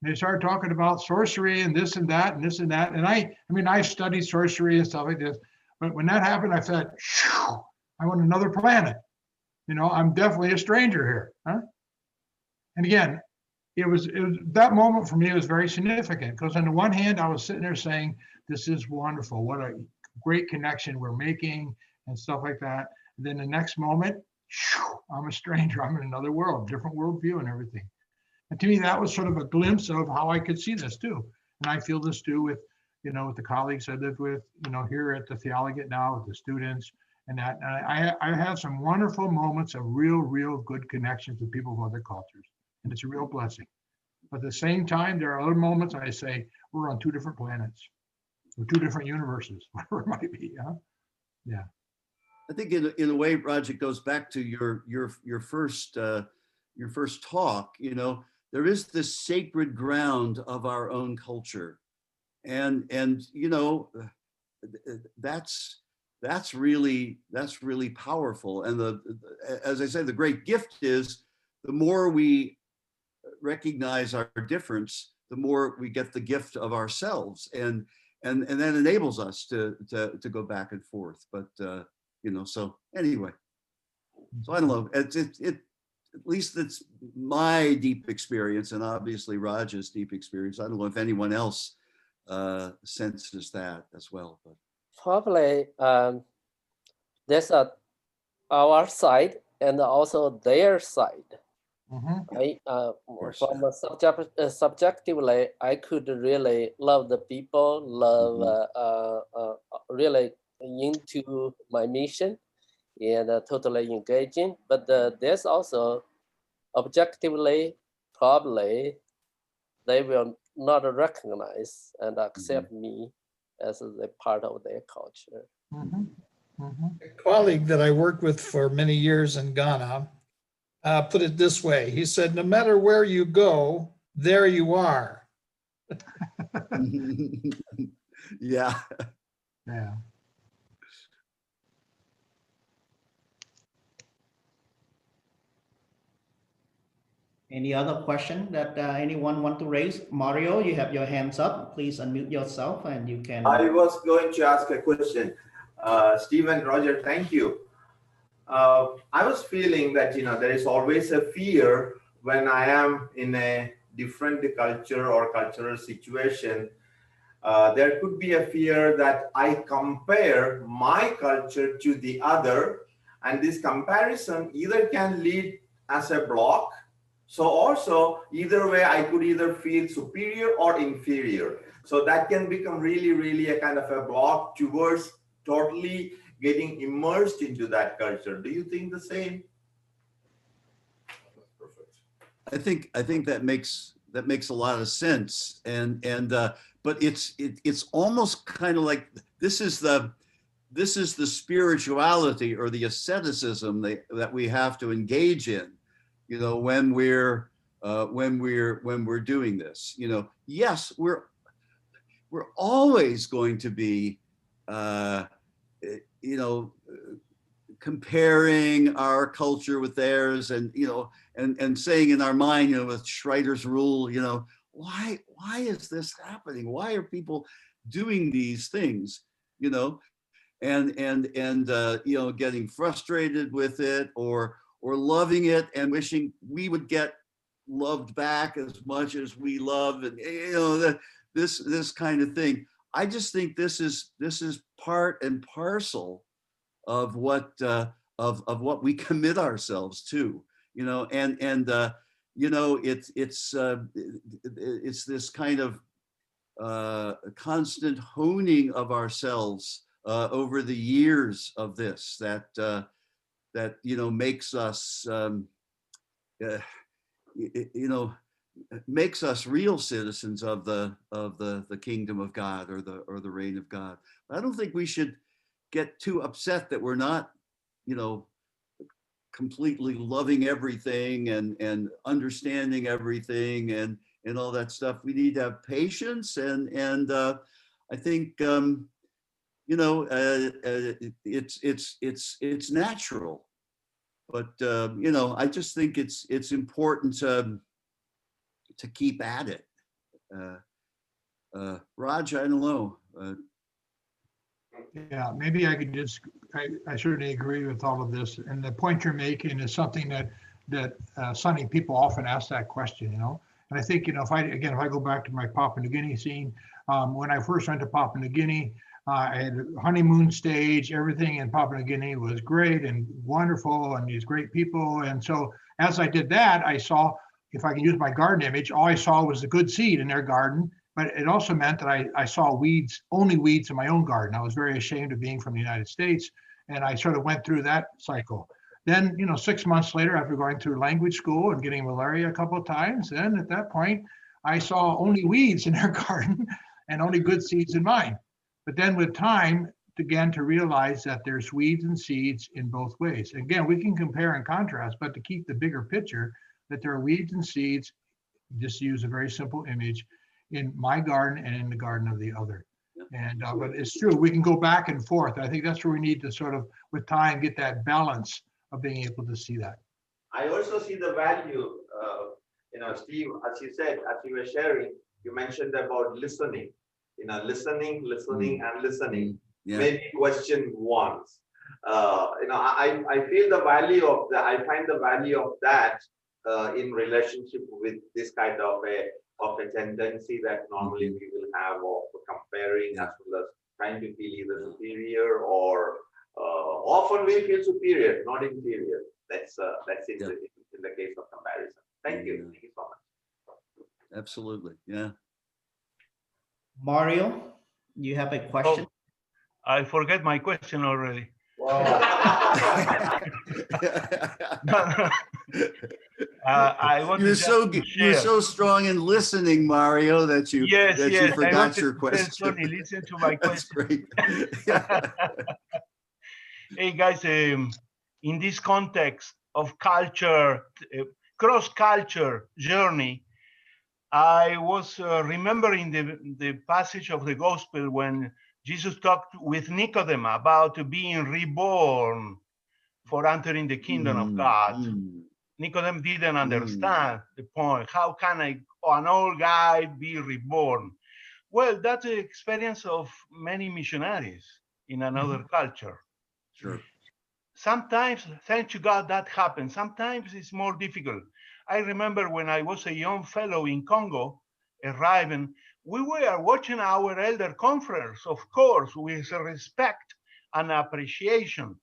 And they started talking about sorcery and this and that and this and that. And I mean, I studied sorcery and stuff like this. But when that happened, I thought, I want another planet. You know, I'm definitely a stranger here. Huh? And again, it was that moment for me was very significant because on the one hand, I was sitting there saying, this is wonderful. What a great connection we're making and stuff like that. And then the next moment, I'm a stranger. I'm in another world, different worldview and everything. And to me, that was sort of a glimpse of how I could see this too. And I feel this too with, you know, with the colleagues I live with, you know, here at the Theologiate now with the students. And that and I have some wonderful moments of real good connections with people of other cultures. And it's a real blessing. But at the same time, there are other moments I say, we're on two different planets, or two different universes, whatever it might be. Huh? Yeah. I think in a way, Raj, it goes back to your first talk. You know, there is this sacred ground of our own culture, and you know, that's really powerful. And as I say, the great gift is the more we recognize our difference, the more we get the gift of ourselves, and that enables us to go back and forth. But you know, so anyway, so I don't know. It at least it's my deep experience, and obviously Raj's deep experience. I don't know if anyone else senses that as well. But probably there's our side and also their side. Right? From a subjectively, I could really love the people, really into my mission and totally engaging. But there's also objectively, probably they will not recognize and accept me as a part of their culture. A colleague that I worked with for many years in Ghana put it this way. He said, no matter where you go, there you are. Yeah. Yeah. Any other question that anyone want to raise? Mario, you have your hands up. Please unmute yourself and you can. I was going to ask a question. Stephen, Roger, thank you. I was feeling that, you know, there is always a fear when I am in a different culture or cultural situation. There could be a fear that I compare my culture to the other, and this comparison either can lead as a block. So also either way, I could either feel superior or inferior. So that can become really a kind of a block towards totally getting immersed into that culture. Do you think the same? Perfect. I think that makes a lot of sense, but it's almost kind of like this is the spirituality or the asceticism that we have to engage in, you know, when we're doing this. You know, yes, we're always going to be you know, comparing our culture with theirs, and you know, and saying in our mind, you know, with Schreiter's rule, you know, why is this happening? Why are people doing these things? You know, and you know, getting frustrated with it, or loving it and wishing we would get loved back as much as we love, and you know, this kind of thing. I just think this is part and parcel of what we commit ourselves to, you know, and you know, it's this kind of constant honing of ourselves over the years of this that you know, makes us you know, makes us real citizens of the kingdom of God, or the reign of God. But I don't think we should get too upset that we're not, you know, completely loving everything and understanding everything and all that stuff. We need to have patience, and I think you know, it's natural, but you know, I just think it's important to keep at it. Raj, I don't know. Yeah, maybe I could just, I certainly agree with all of this. And the point you're making is something that Sunny, people often ask that question, you know. And I think, you know, if I go back to my Papua New Guinea scene, when I first went to Papua New Guinea, I had a honeymoon stage. Everything in Papua New Guinea was great and wonderful, and these great people. And so as I did that, I saw, if I can use my garden image, all I saw was the good seed in their garden. But it also meant that I saw weeds, only weeds in my own garden. I was very ashamed of being from the United States. And I sort of went through that cycle. Then, you know, 6 months later, after going through language school and getting malaria a couple of times, then at that point, I saw only weeds in their garden and only good seeds in mine. But then with time, began to realize that there's weeds and seeds in both ways. Again, we can compare and contrast, but to keep the bigger picture, that there are weeds and seeds, just use a very simple image, in my garden and in the garden of the other. And but it's true, we can go back and forth. I think that's where we need to sort of, with time, get that balance of being able to see that. I also see the value, you know, Steve, as you said, as you were sharing, you mentioned about listening, you know, listening and listening. Yeah. Maybe question once. You know, I feel the value of that. I find the value of that in relationship with this kind of a tendency that normally we will have of comparing, as well as trying to feel either superior or often we feel superior, not inferior. That's in the case of comparison. Thank you. Thank you so much. Absolutely. Yeah. Mario, you have a question? Oh, I forget my question already. Wow. I want You're so strong in listening, Mario, that you you forgot your question. Sonny, listen to my That's question. great. Hey guys, in this context of culture, cross-culture journey, I was remembering the passage of the gospel when Jesus talked with Nicodemus about being reborn for entering the kingdom of God. Nicodemus didn't understand the point. How can an old guy be reborn? Well, that's the experience of many missionaries in another culture. Sure. Sometimes, thanks to God, that happens. Sometimes it's more difficult. I remember when I was a young fellow in Congo, arriving, we were watching our elder conference, of course, with respect and appreciation.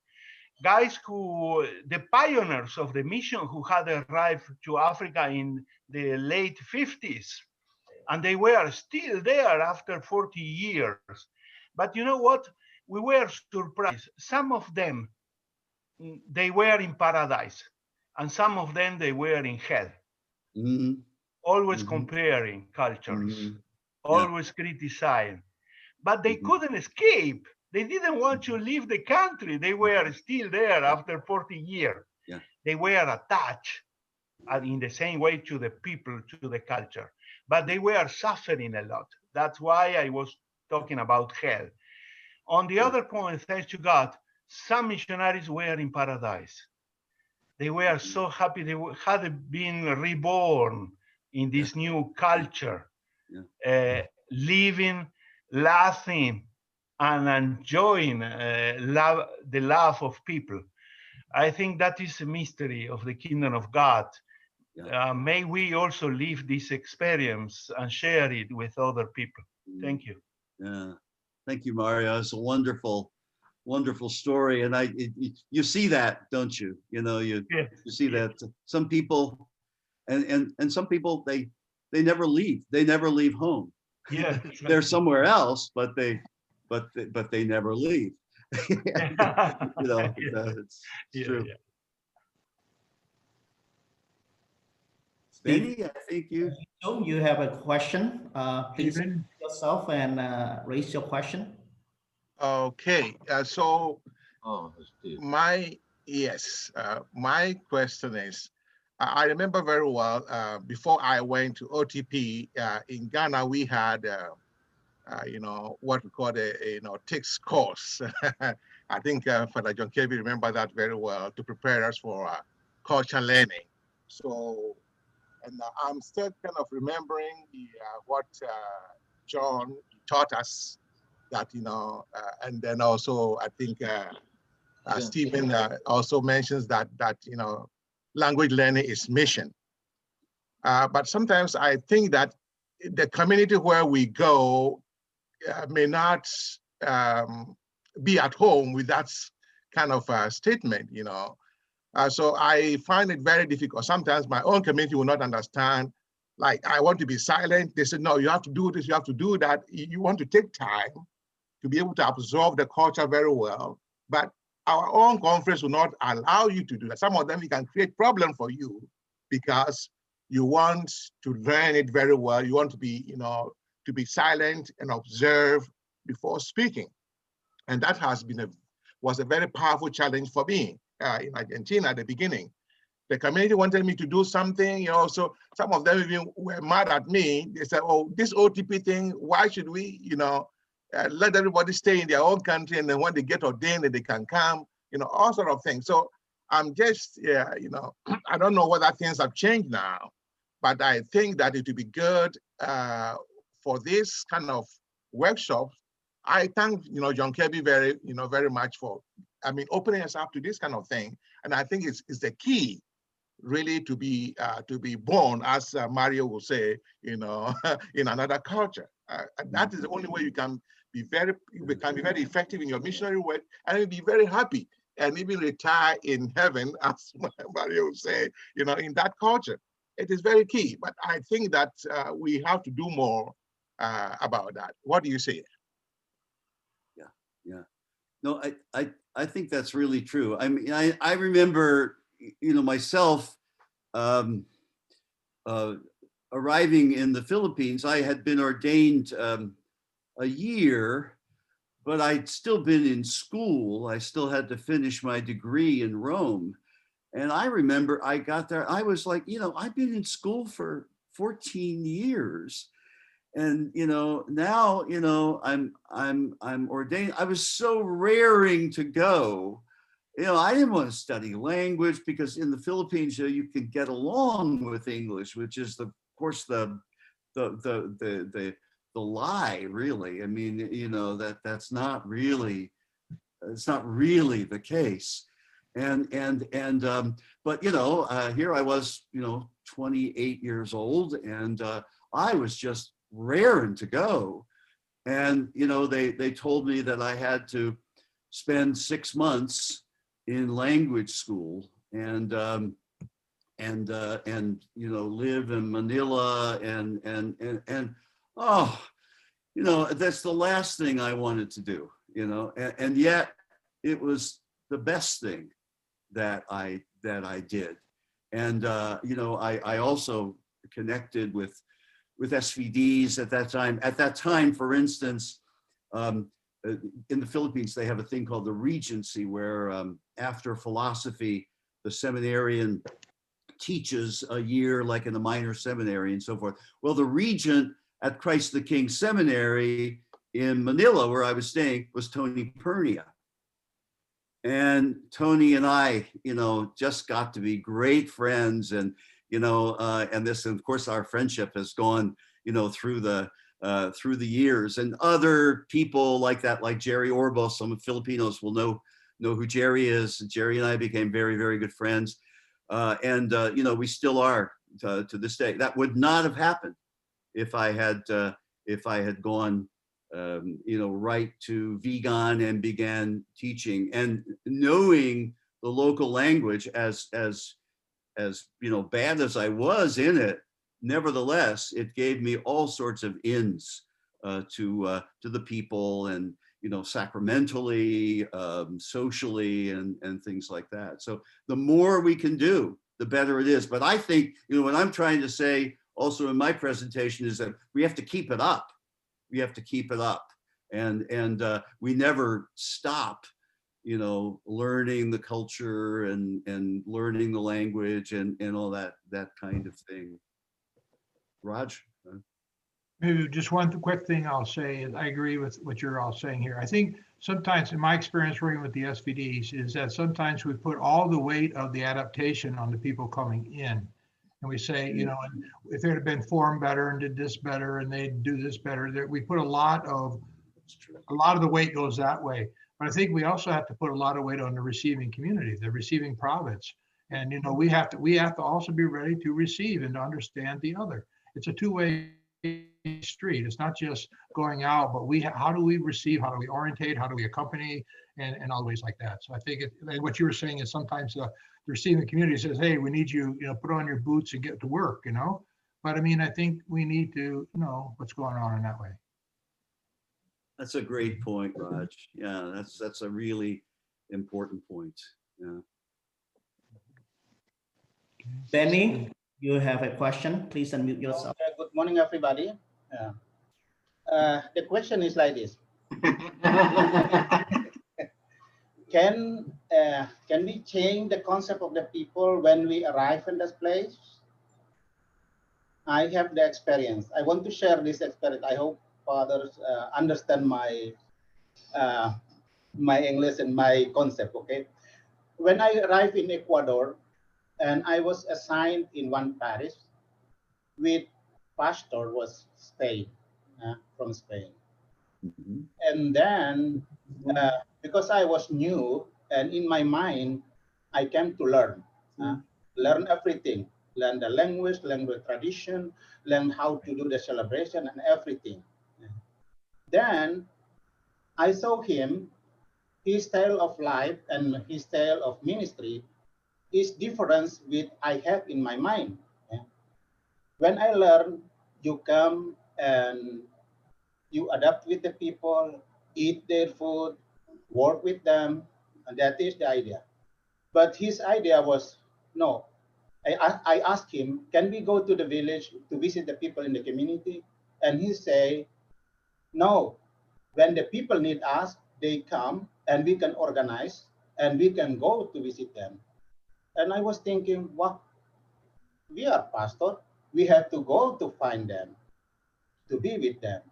Guys the pioneers of the mission who had arrived to Africa in the late 50s, and they were still there after 40 years. But you know what? We were surprised. Some of them, they were in paradise, and some of them, they were in hell. Always comparing cultures, always criticizing. But they couldn't escape. They didn't want to leave the country. They were still there after 40 years. They were attached in the same way to the people, to the culture. But they were suffering a lot. That's why I was talking about hell. On the other point, thanks to God, some missionaries were in paradise. They were so happy they had been reborn in this new culture, living, laughing, and enjoying the love of people. I think that is the mystery of the kingdom of God. may we also live this experience and share it with other people. Thank you. Yeah, thank you, Mario. It's a wonderful, wonderful story, and you see that, don't you? You know, you see that some people, and some people they never leave. They never leave home. Yeah, They're somewhere else, but they never leave. You know, it's true. Yeah. Benny, I think you. So you have a question. Please Stephen? yourself and raise your question. Okay, so my question is, I remember very well before I went to OTP in Ghana, we had what we call a TICS course. I think Father John Kirby remember that very well to prepare us for culture learning. So, and I'm still kind of remembering what John taught us. That and then also I think Stephen also mentions that language learning is mission. But sometimes I think that the community where we go may not be at home with that kind of statement, So I find it very difficult. Sometimes my own community will not understand. Like, I want to be silent. They say, no, you have to do this, you have to do that. You want to take time to be able to absorb the culture very well. But our own conference will not allow you to do that. Some of them, it can create problem for you because you want to learn it very well. You want to be, to be silent and observe before speaking. And that was a very powerful challenge for me in Argentina at the beginning. The community wanted me to do something, so some of them even were mad at me. They said, oh, this OTP thing, why should we, let everybody stay in their own country, and then when they get ordained, they can come, all sort of things. So I'm just, I don't know whether things have changed now, but I think that it would be good for this kind of workshops. I thank, John Kirby very much for, opening us up to this kind of thing. And I think it's the key really to be born, as Mario will say, in another culture. And that is the only way you can be very effective in your missionary work, and you'll be very happy and even retire in heaven, as Mario will say, in that culture. It is very key, but I think that we have to do more about that. What do you say? Yeah. No, I think that's really true. I mean, I remember, myself arriving in the Philippines. I had been ordained a year, but I'd still been in school. I still had to finish my degree in Rome. And I remember I got there, I was like, I've been in school for 14 years. And now I'm ordained. I was so raring to go. I didn't want to study language because in the Philippines you can get along with English, which is of course the lie, really. I mean, that's not really, it's not really the case. But here I was, 28 years old, and I was just raring to go. And they told me that I had to spend 6 months in language school and live in Manila and that's the last thing I wanted to do, and yet it was the best thing that I did. And I also connected with SVDs at that time. At that time, for instance, in the Philippines, they have a thing called the Regency, where after philosophy, the seminarian teaches a year like in a minor seminary and so forth. Well, the regent at Christ the King Seminary in Manila, where I was staying, was Tony Pernia. And Tony and I, just got to be great friends. And, and this, and of course, our friendship has gone, through the years. And other people like that, like Jerry Orbos, some Filipinos will know who Jerry is. Jerry and I became very, very good friends. We still are to this day. That would not have happened if I had gone right to Vegan and began teaching, and knowing the local language as bad as I was in it. Nevertheless, it gave me all sorts of ins to the people, and sacramentally, socially, and things like that. So the more we can do, the better it is. But I think what I'm trying to say also in my presentation is that we have to keep it up. We have to keep it up, and we never stop learning the culture and learning the language and all that kind of thing. Raj? Maybe just one quick thing I'll say is I agree with what you're all saying here. I think sometimes, in my experience working with the SVDs, is that sometimes we put all the weight of the adaptation on the people coming in. And we say, and if it had been formed better and did this better and they do this better, that we put a lot of the weight goes that way. But I think we also have to put a lot of weight on the receiving community, the receiving province. And we have to also be ready to receive and to understand the other. It's a two-way street. It's not just going out, but how do we receive? How do we orientate? How do we accompany? And all ways like that. So I think what you were saying is sometimes the receiving community says, "Hey, we need you, put on your boots and get to work," But I mean, I think we need to know what's going on in that way. That's a great point, Raj. Yeah, that's a really important point. Yeah. Benny, you have a question? Please unmute yourself. Okay, good morning, everybody. The question is like this. Can we change the concept of the people when we arrive in this place? I have the experience. I want to share this experience. I hope others understand my my English and my concept. Okay, when I arrived in Ecuador, and I was assigned in one parish, with pastor was Spain, from Spain. Mm-hmm. And then because I was new, and in my mind, I came to learn everything, learn the language tradition, learn how to do the celebration and everything. Then I saw him, his style of life and his style of ministry is different with I have in my mind. When I learn, you come and you adapt with the people, eat their food, work with them, and that is the idea. But his idea was, no. I asked him, can we go to the village to visit the people in the community? And he say, no. When the people need us, they come and we can organize and we can go to visit them. And I was thinking, what? We are pastor. We have to go to find them, to be with them.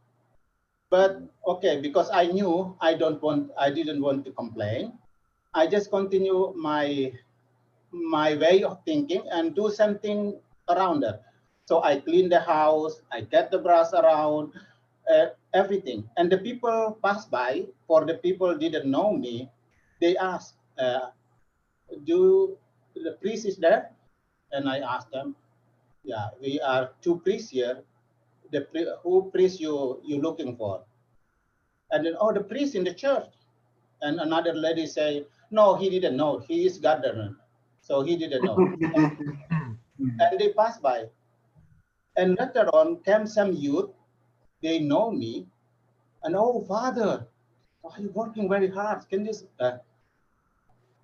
But okay, because I knew I didn't want to complain. I just continue my way of thinking and do something around it. So I clean the house, I get the grass around, everything. And the people pass by. For the people didn't know me, they ask, "Do the priest is there?" And I asked them, "Yeah, we are two priests here. Who priest you looking for?" And then, "Oh, the priest in the church." And another lady say, "No, he didn't know. He is gardener, so he didn't know." And they pass by. And later on came some youth. They know me, and, "Oh, Father, why are you working very hard? Can this?"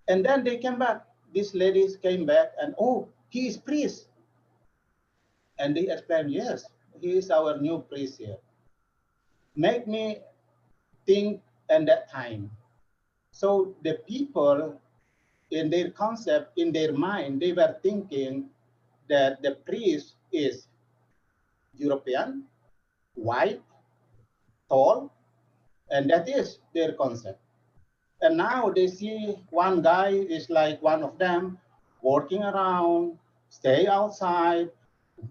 And then they came back. These ladies came back, and, "Oh, he is priest." And they explained, "Yes, he is our new priest here." Make me think at that time. So the people, in their concept, in their mind, they were thinking that the priest is European, white, tall, and that is their concept. And now they see one guy is like one of them, working around, stay outside,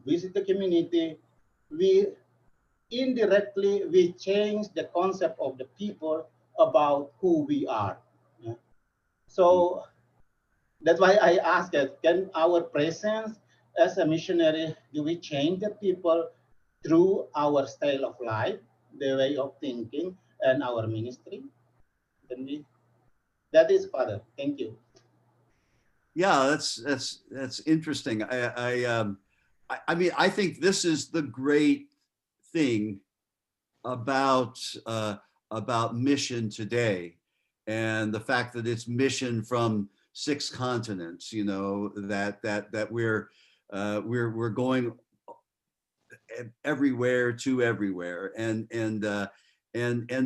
visit the community. We indirectly, we change the concept of the people about who we are. So that's why I asked it, can our presence as a missionary, do we change the people through our style of life, the way of thinking, and our ministry? Then we, that is, Father. Thank you. Yeah, that's interesting. I mean, I think this is the great thing about mission today, and the fact that it's mission from 6 continents. You know, that we're going everywhere to everywhere, and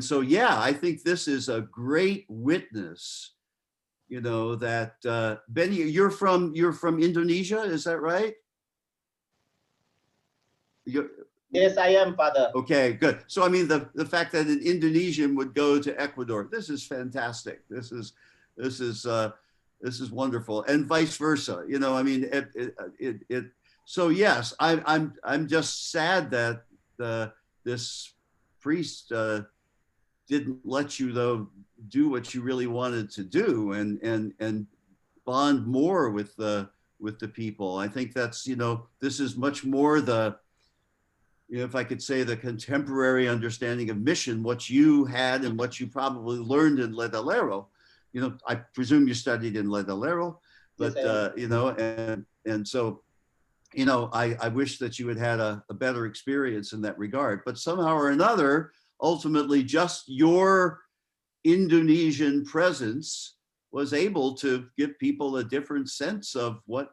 so yeah, I think this is a great witness. You know that Benny, you're from Indonesia, is that right? Yes, I am, Father. Okay, good. So I mean, the fact that an Indonesian would go to Ecuador, this is fantastic. This is wonderful, and vice versa. You know, I mean, it so yes, I'm just sad that this priest didn't let you though do what you really wanted to do and bond more with the people. I think that's, you know, this is much more the, you know, if I could say, the contemporary understanding of mission, what you had and what you probably learned in Ledalero. You know, I presume you studied in Ledalero, but Yes, you know, and so, you know, I wish that you had had a better experience in that regard, but somehow or another, ultimately just your Indonesian presence was able to give people a different sense of what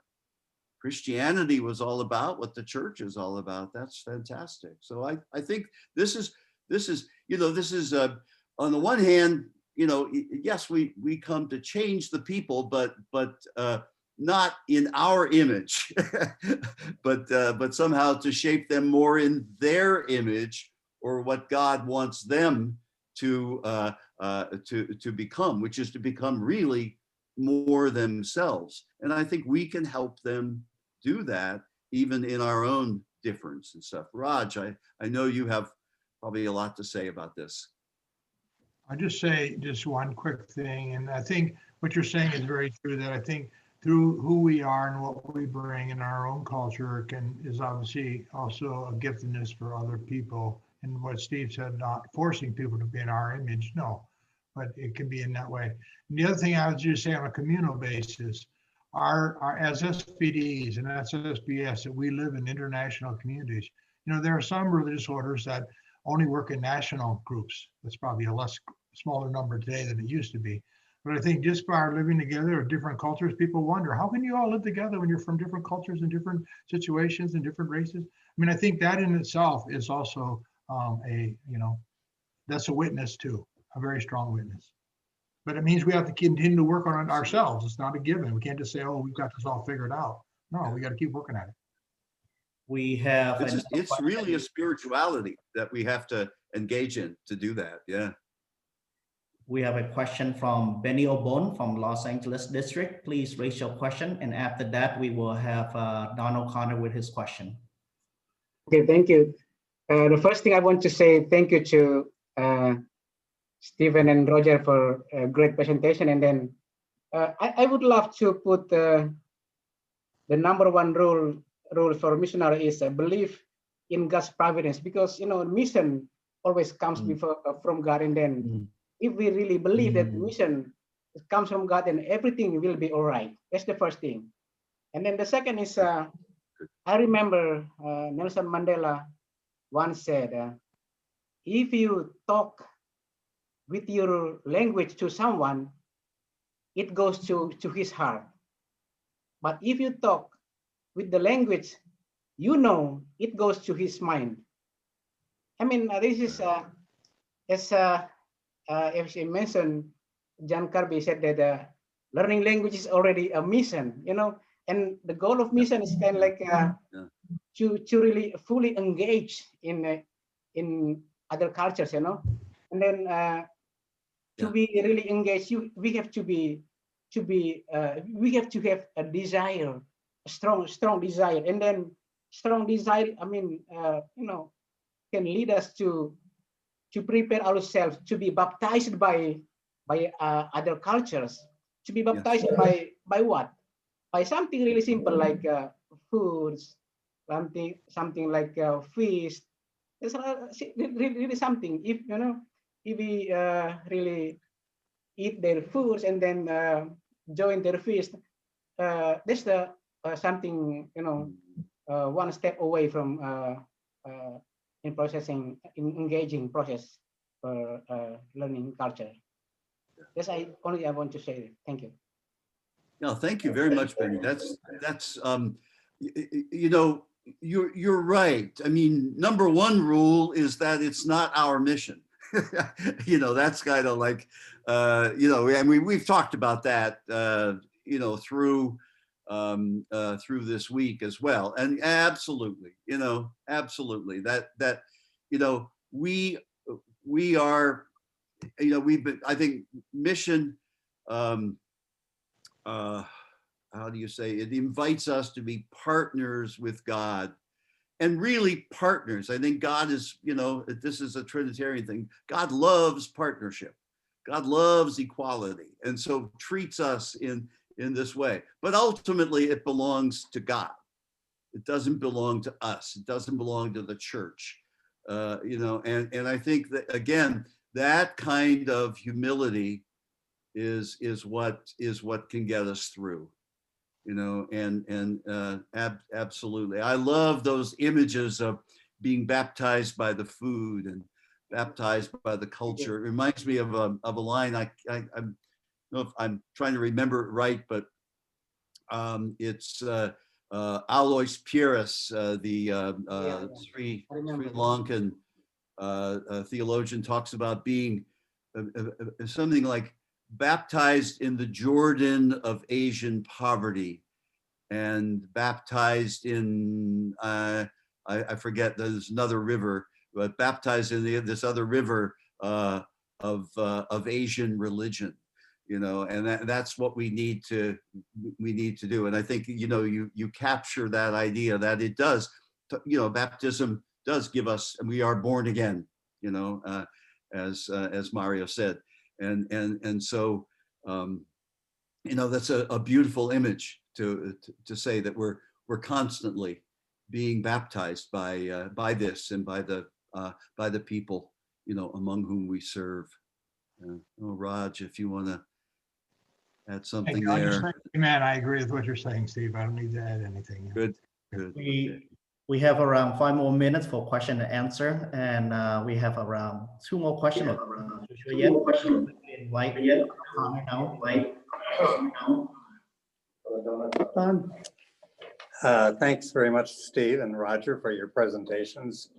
Christianity was all about, what the church is all about. That's fantastic. So I think this is, you know, this is on the one hand, you know, yes, we come to change the people, but not in our image, but somehow to shape them more in their image, or what God wants them to become, which is to become really more themselves. And I think we can help them do that even in our own difference and stuff. Raj, I know you have probably a lot to say about this. I'll just say just one quick thing, and I think what you're saying is very true, that I think through who we are and what we bring in our own culture is obviously also a giftedness for other people. And what Steve said, not forcing people to be in our image, no, but it can be in that way. And the other thing I would just say on a communal basis, our as SPDs and SSBS, that we live in international communities. You know, there are some religious orders that only work in national groups. That's probably a smaller number today than it used to be. But I think just by our living together of different cultures, people wonder, how can you all live together when you're from different cultures and different situations and different races? I mean, I think that in itself is also you know, that's a witness too, a very strong witness. But it means we have to continue to work on it ourselves. It's not a given. We can't just say, oh, we've got this all figured out. No, we got to keep working at it. We have It's really a spirituality that we have to engage in to do that. Yeah. We have a question from Benny Obon from Los Angeles District. Please raise your question, and after that we will have Don O'Connor with his question. Okay, thank you. The first thing I want to say, thank you to Stephen and Roger for a great presentation. And then I would love to put the number one rule for missionary is believe in God's providence, because, you know, mission always comes before from God. And then if we really believe that mission comes from God, then everything will be all right. That's the first thing. And then the second is, I remember Nelson Mandela once said, if you talk with your language to someone, it goes to his heart. But if you talk with the language, you know, it goes to his mind. I mean, this is, as she mentioned, John Kirby said that learning language is already a mission, you know, and the goal of mission is kind of like to really fully engage in other cultures, you know, and then to be really engaged, we have to have a desire, a strong desire, and then strong desire, I mean, you know, can lead us to prepare ourselves to be baptized by other cultures, to be baptized by what? By something really simple, like foods, something like fish. It's really something. If if we really eat their foods and then join their feast, that's the something one step away from in processing, in engaging process for learning culture. That's I want to say. Thank you. No, thank you very much, Benny. That's you know, you're right. I mean, number one rule is that it's not our mission. You know, that's kind of like you know, and we've talked about that you know, through this week as well. And absolutely, you know, absolutely that you know, we are, you know, we've been, I think mission how do you say, it invites us to be partners with God, and really partners. I think God is, you know, this is a Trinitarian thing. God loves partnership. God loves equality, and so treats us in this way. But ultimately it belongs to God. It doesn't belong to us. It doesn't belong to the church. You know, and I think that, again, that kind of humility is what can get us through, you know, and absolutely. I love those images of being baptized by the food and baptized by the culture. It reminds me of a line. I don't know if I'm trying to remember it right, but it's Alois Pyrrhus, the Sri Lankan theologian, talks about being something like baptized in the Jordan of Asian poverty, and baptized in I forget, there's another river, but baptized in this other river of Asian religion, you know, and that's what we need to do. And I think, you know, you capture that idea that it does, you know, baptism does give us, and we are born again, you know, as Mario said, and so you know, that's a beautiful image to say that we're constantly being baptized by this and by the people, you know, among whom we serve. Oh, Raj, if you want to add something there. Man, I agree with what you're saying, Steve. I don't need to add anything. Good. We have around 5 more minutes for question and answer, and we have around 2 more questions. Thanks very much, Steve and Roger, for your presentations.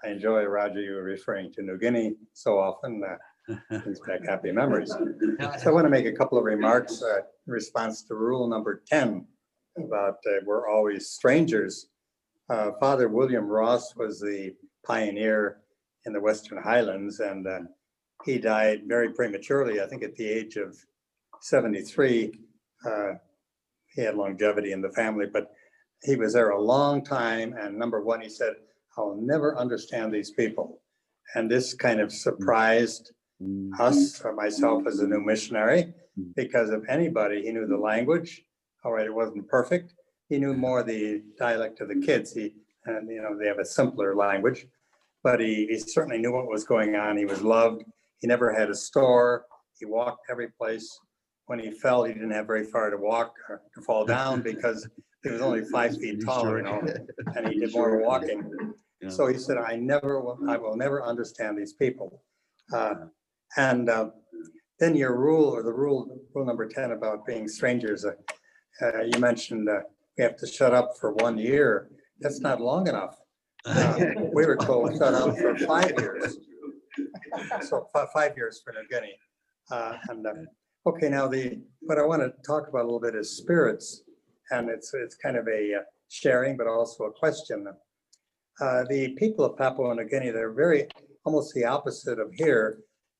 I enjoy, Roger, you were referring to New Guinea so often. Brings back happy memories. So I want to make a couple of remarks in response to rule number 10 about we're always strangers. Father William Ross was the pioneer in the Western Highlands, and he died very prematurely, I think at the age of 73. He had longevity in the family, but he was there a long time. And number one, he said, I'll never understand these people. And this kind of surprised us, or myself as a new missionary, because if anybody, he knew the language. All right, it wasn't perfect. He knew more the dialect of the kids. And you know, they have a simpler language, but he certainly knew what was going on. He was loved. He never had a store. He walked every place. When he fell, he didn't have very far to walk or to fall down because he was only 5 feet tall, you know, and he did more walking. Yeah. So he said, I will never understand these people. Then your rule, or the rule number 10 about being strangers, you mentioned we have to shut up for 1 year. That's not long enough. We were told shut up for 5 years. So 5 years for New Guinea. Okay, now what I want to talk about a little bit is spirits, and it's kind of a sharing, but also a question. The people of Papua New Guinea, they're very, almost the opposite of here.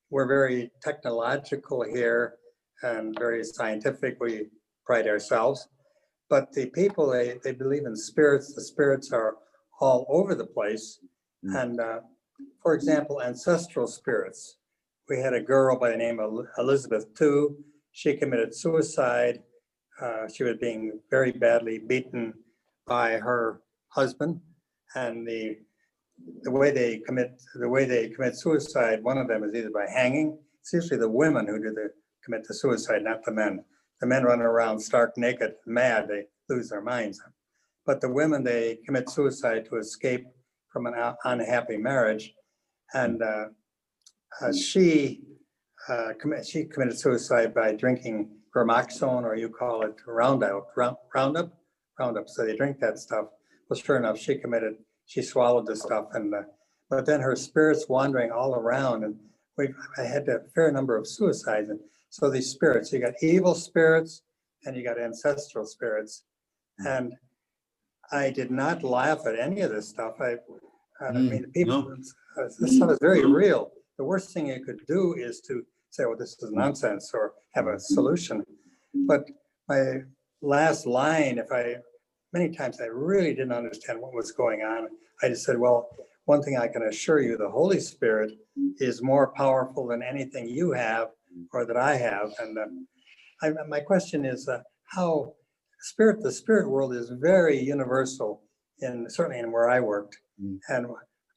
We're very technological here and very scientific. We pride ourselves. But the people, they believe in spirits. The spirits are all over the place. And for example, ancestral spirits. We had a girl by the name of Elizabeth II. She committed suicide. She was being very badly beaten by her husband, and the way they commit suicide, one of them is either by hanging. It's usually the women who commit the suicide, not the men. The men run around stark naked, mad, they lose their minds. But the women, they commit suicide to escape from an unhappy marriage. And she committed suicide by drinking Gramoxone, or you call it Roundup. So they drink that stuff. Well, sure enough, she swallowed the stuff, and but then her spirits wandering all around, and I had a fair number of suicides. And so these spirits, you got evil spirits and you got ancestral spirits. And I did not laugh at any of this stuff. I mean, people, this stuff is very real. The worst thing you could do is to say, well, this is nonsense, or have a solution. But my last line, many times I really didn't understand what was going on. I just said, well, one thing I can assure you, the Holy Spirit is more powerful than anything you have or that I have. And my question is how the spirit world is very universal, certainly in where I worked. And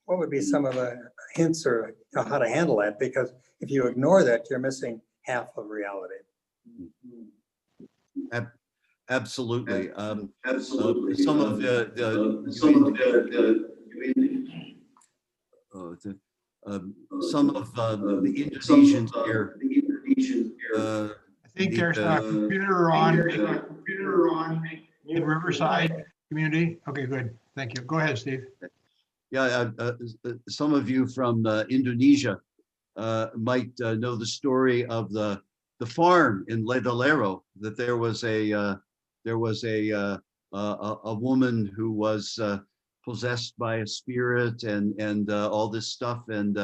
what would be some of the hints or how to handle that? Because if you ignore that, you're missing half of reality. Absolutely. Some of the Indonesians here. I think there's a computer on in Riverside community. Okay, good. Thank you. Go ahead, Steve. Yeah, some of you from Indonesia might know the story of the farm in Ledolero, that there was a woman who was possessed by a spirit and all this stuff, and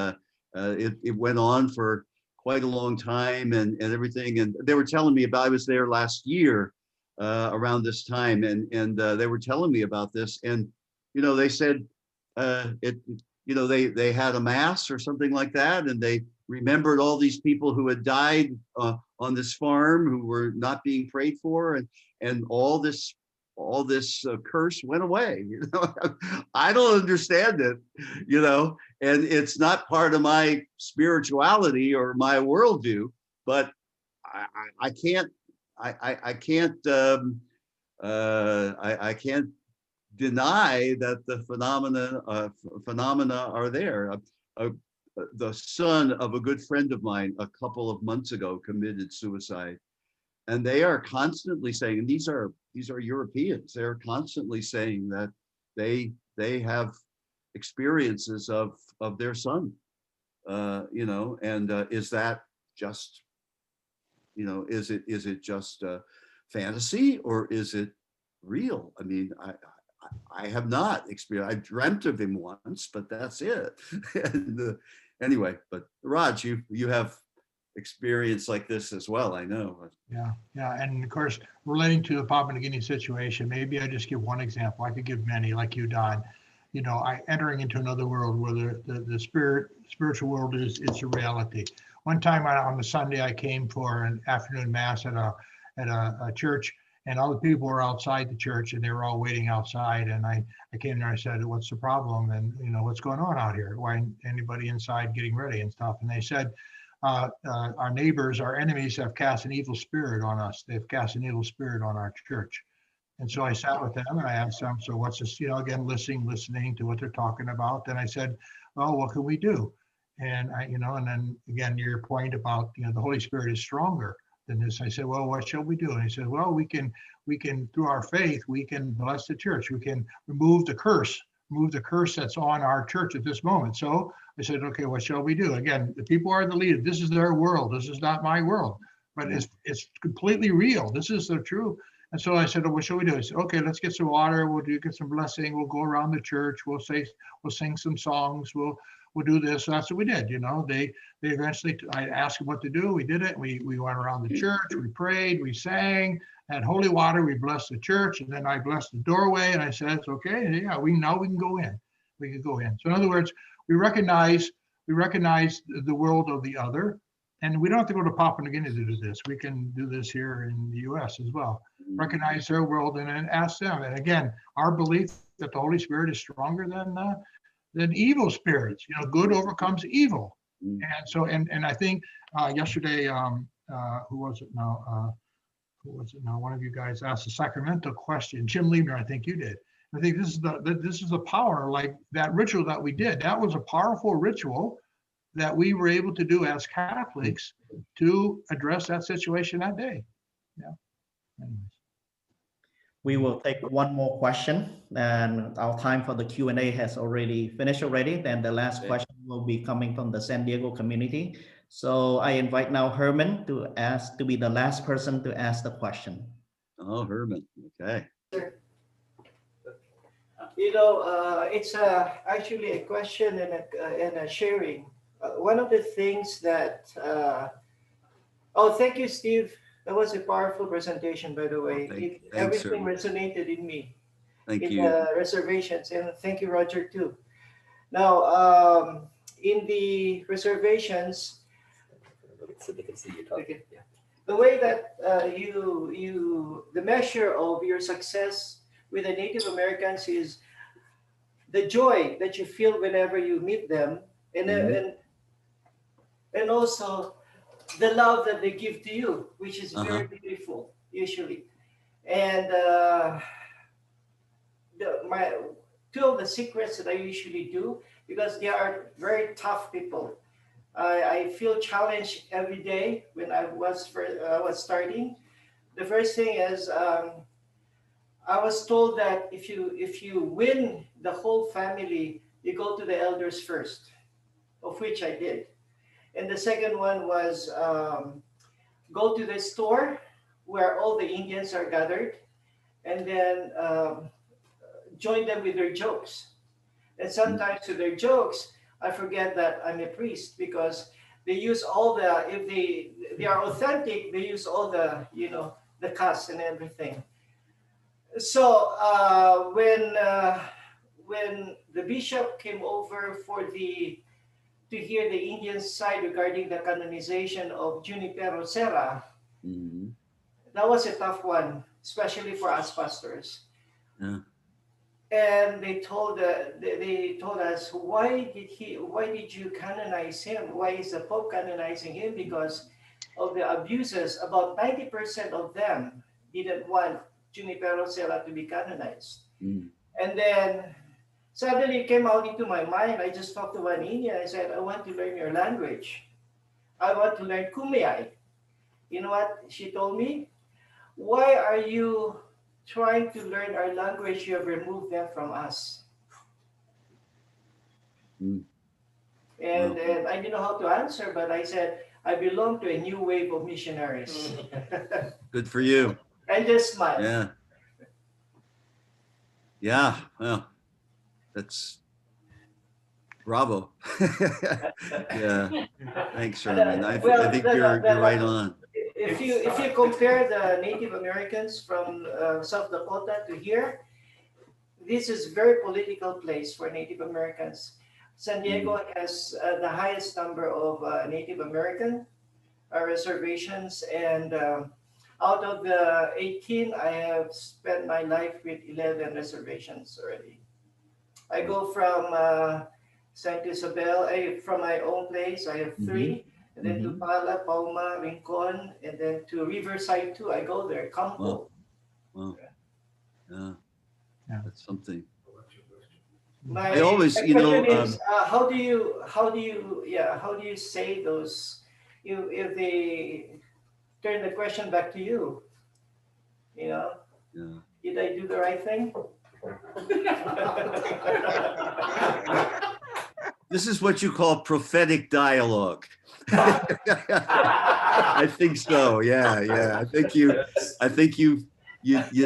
it went on for quite a long time and everything. And they were telling me about, I was there last year around this time, and they were telling me about this, and they said they had a mass or something like that, and they remembered all these people who had died on this farm who were not being prayed for, and all this curse went away. I don't understand it, and it's not part of my spirituality or my worldview, but I can't deny that the phenomena are there. The son of a good friend of mine a couple of months ago committed suicide, and they are constantly saying, and these are Europeans, they're constantly saying that they have experiences of their son, and is that just, is it just fantasy, or is it real? I mean, I have not experienced. I dreamt of him once, but that's it. And anyway, but Raj, you have experience like this as well, I know. Yeah, and of course, relating to the Papua New Guinea situation, maybe I just give one example. I could give many, like you, Don. Entering into another world where the spiritual world it's a reality. One time on a Sunday, I came for an afternoon mass at a church, and all the people were outside the church, and they were all waiting outside. And I came there, I said, what's the problem? And what's going on out here? Why ain't anybody inside getting ready and stuff? And they said, our neighbors, our enemies have cast an evil spirit on us. They've cast an evil spirit on our church. And so I sat with them and I asked them, so what's this, again, listening to what they're talking about. Then I said, well, what can we do? And and then again, your point about, the Holy Spirit is stronger than this. I said, well, what shall we do? And he said, well, we can through our faith, we can bless the church. We can remove the curse that's on our church at this moment. So I said, okay, what shall we do? Again, the people are the leader. This is their world. This is not my world, but it's completely real. This is the truth. And so I said, oh, what shall we do? I said, okay, let's get some water. We'll get some blessing. We'll go around the church. We'll sing some songs. We'll do this. So that's what we did. They eventually, I asked them what to do. We did it. We went around the church. We prayed. We sang. Had holy water. We blessed the church. And then I blessed the doorway. And I said, it's okay. Yeah, we can go in. We can go in. So in other words, we recognize the world of the other. And we don't have to go to Papua New Guinea to do this. We can do this here in the US as well. recognize their world and then ask them. And again, our belief that the Holy Spirit is stronger than evil spirits. You know, good overcomes evil. And so, and I think yesterday, who was it now? One of you guys asked the Sacramento question. Jim Liebner, I think you did. I think this is the power, like that ritual that we did. That was a powerful ritual that we were able to do as Catholics to address that situation that day. Yeah. Anyways. We will take one more question, and our time for the Q&A has already finished already. Then the last question will be coming from the San Diego community. So I invite now Herman to be the last person to ask the question. Oh, Herman, okay. You know, it's actually a question and a sharing. One of the things that, oh, thank you, Steve. That was a powerful presentation, by the way. Everything resonated in me. Thank you. The reservations, and thank you, Roger, too. Now, in the reservations, so they can see you talking. Yeah. The way that the measure of your success with the Native Americans is the joy that you feel whenever you meet them, and also the love that they give to you, which is very beautiful usually. And two of the secrets that I usually do, because they are very tough people. I feel challenged every day when I was starting. The first thing is I was told that if you win the whole family, you go to the elders first, of which I did. And the second one was go to the store where all the Indians are gathered, and then join them with their jokes. And sometimes to their jokes, I forget that I'm a priest, because they use all the, if they are authentic, they use all the, you know, the cuss and everything. So when the bishop came over to hear the Indian side regarding the canonization of Junipero Serra, that was a tough one, especially for us pastors. Yeah. And they told us, why did you canonize him? Why is the Pope canonizing him? Because of the abuses. About 90% of them didn't want Junipero Serra to be canonized. And then suddenly it came out into my mind. I just talked to one Indian. I said, I want to learn your language. I want to learn Kumeyaay. You know what she told me? Why are you trying to learn our language? You have removed them from us. And I didn't know how to answer, but I said, I belong to a new wave of missionaries. Good for you. And just smile. Yeah. Yeah. Well, that's bravo. Yeah. Thanks, Herman. I think you're right on. If you compare the Native Americans from South Dakota to here, this is a very political place for Native Americans. San Diego has the highest number of Native American reservations, and out of the 18, I have spent my life with 11 reservations already. I go from St. Isabel, from my own place, I have 3. And then to Pala, Pauma, Rincon, and then to Riverside too. I go there, Campo. Wow. Yeah. That's something. My question is, how do you say those? If they turn the question back to you, you know, did I do the right thing? This is what you call prophetic dialogue. I think so. Yeah. I think you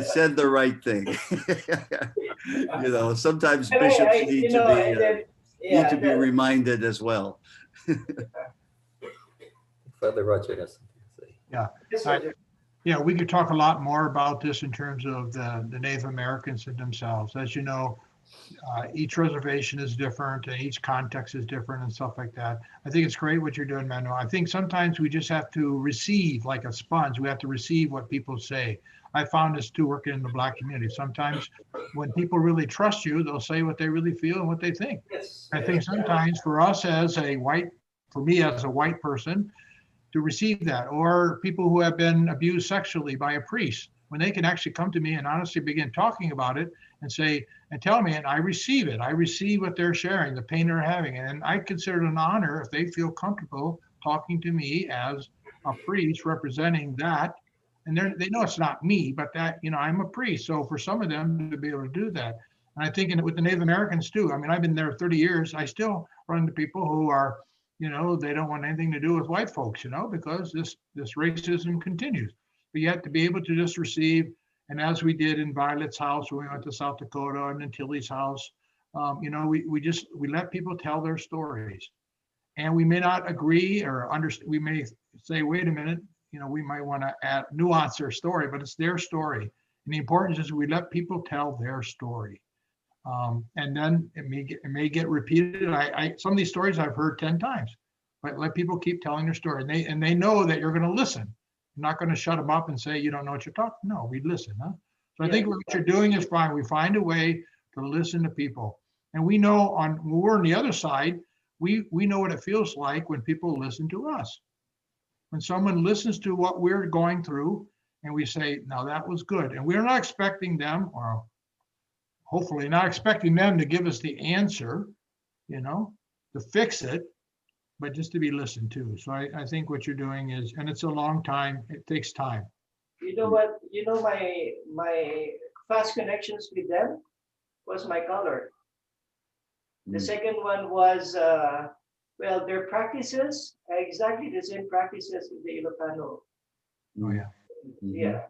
said the right thing. You know, sometimes bishops need to be reminded as well. Father Roger has something to say. Yeah, we could talk a lot more about this in terms of the Native Americans themselves. As you know, Each reservation is different and each context is different and stuff like that. I think it's great what you're doing, Manuel. I think sometimes we just have to receive like a sponge. We have to receive what people say. I found this too working in the Black community. Sometimes when people really trust you, they'll say what they really feel and what they think. Yes. I think sometimes for us as a white, for me as a white person, to receive that, or people who have been abused sexually by a priest, when they can actually come to me and honestly begin talking about it and say, and tell me, and I receive it. I receive what they're sharing, the pain they're having. And I consider it an honor if they feel comfortable talking to me as a priest representing that. And they know it's not me, but that, you know, I'm a priest. So for some of them to be able to do that. And I think with the Native Americans too, I mean, I've been there 30 years. I still run into people who are, you know, they don't want anything to do with white folks, you know, because this racism continues. But you have to be able to just receive. And as we did in Violet's house, when we went to South Dakota, and in Tilly's house, you know, we let people tell their stories. And we may not agree or understand. We may say, wait a minute, you know, we might want to add nuance their story, but it's their story. And the importance is we let people tell their story. And then it may get repeated. Some of these stories I've heard 10 times, but let people keep telling their story. And they know that you're going to listen. You're not going to shut them up and say, you don't know what you're talking. No, we listen. Huh? So I think what you're doing is fine. We find a way to listen to people. And we know when we're on the other side, we know what it feels like when people listen to us. When someone listens to what we're going through and we say, now that was good. And we're not expecting them, or hopefully not expecting them to give us the answer, you know, to fix it, but just to be listened to. So I think what you're doing is, and it's a long time, it takes time. You know what, you know, my fast connections with them was my color. The second one was, well, their practices are exactly the same practices with the Ilocano. Oh yeah. Yeah,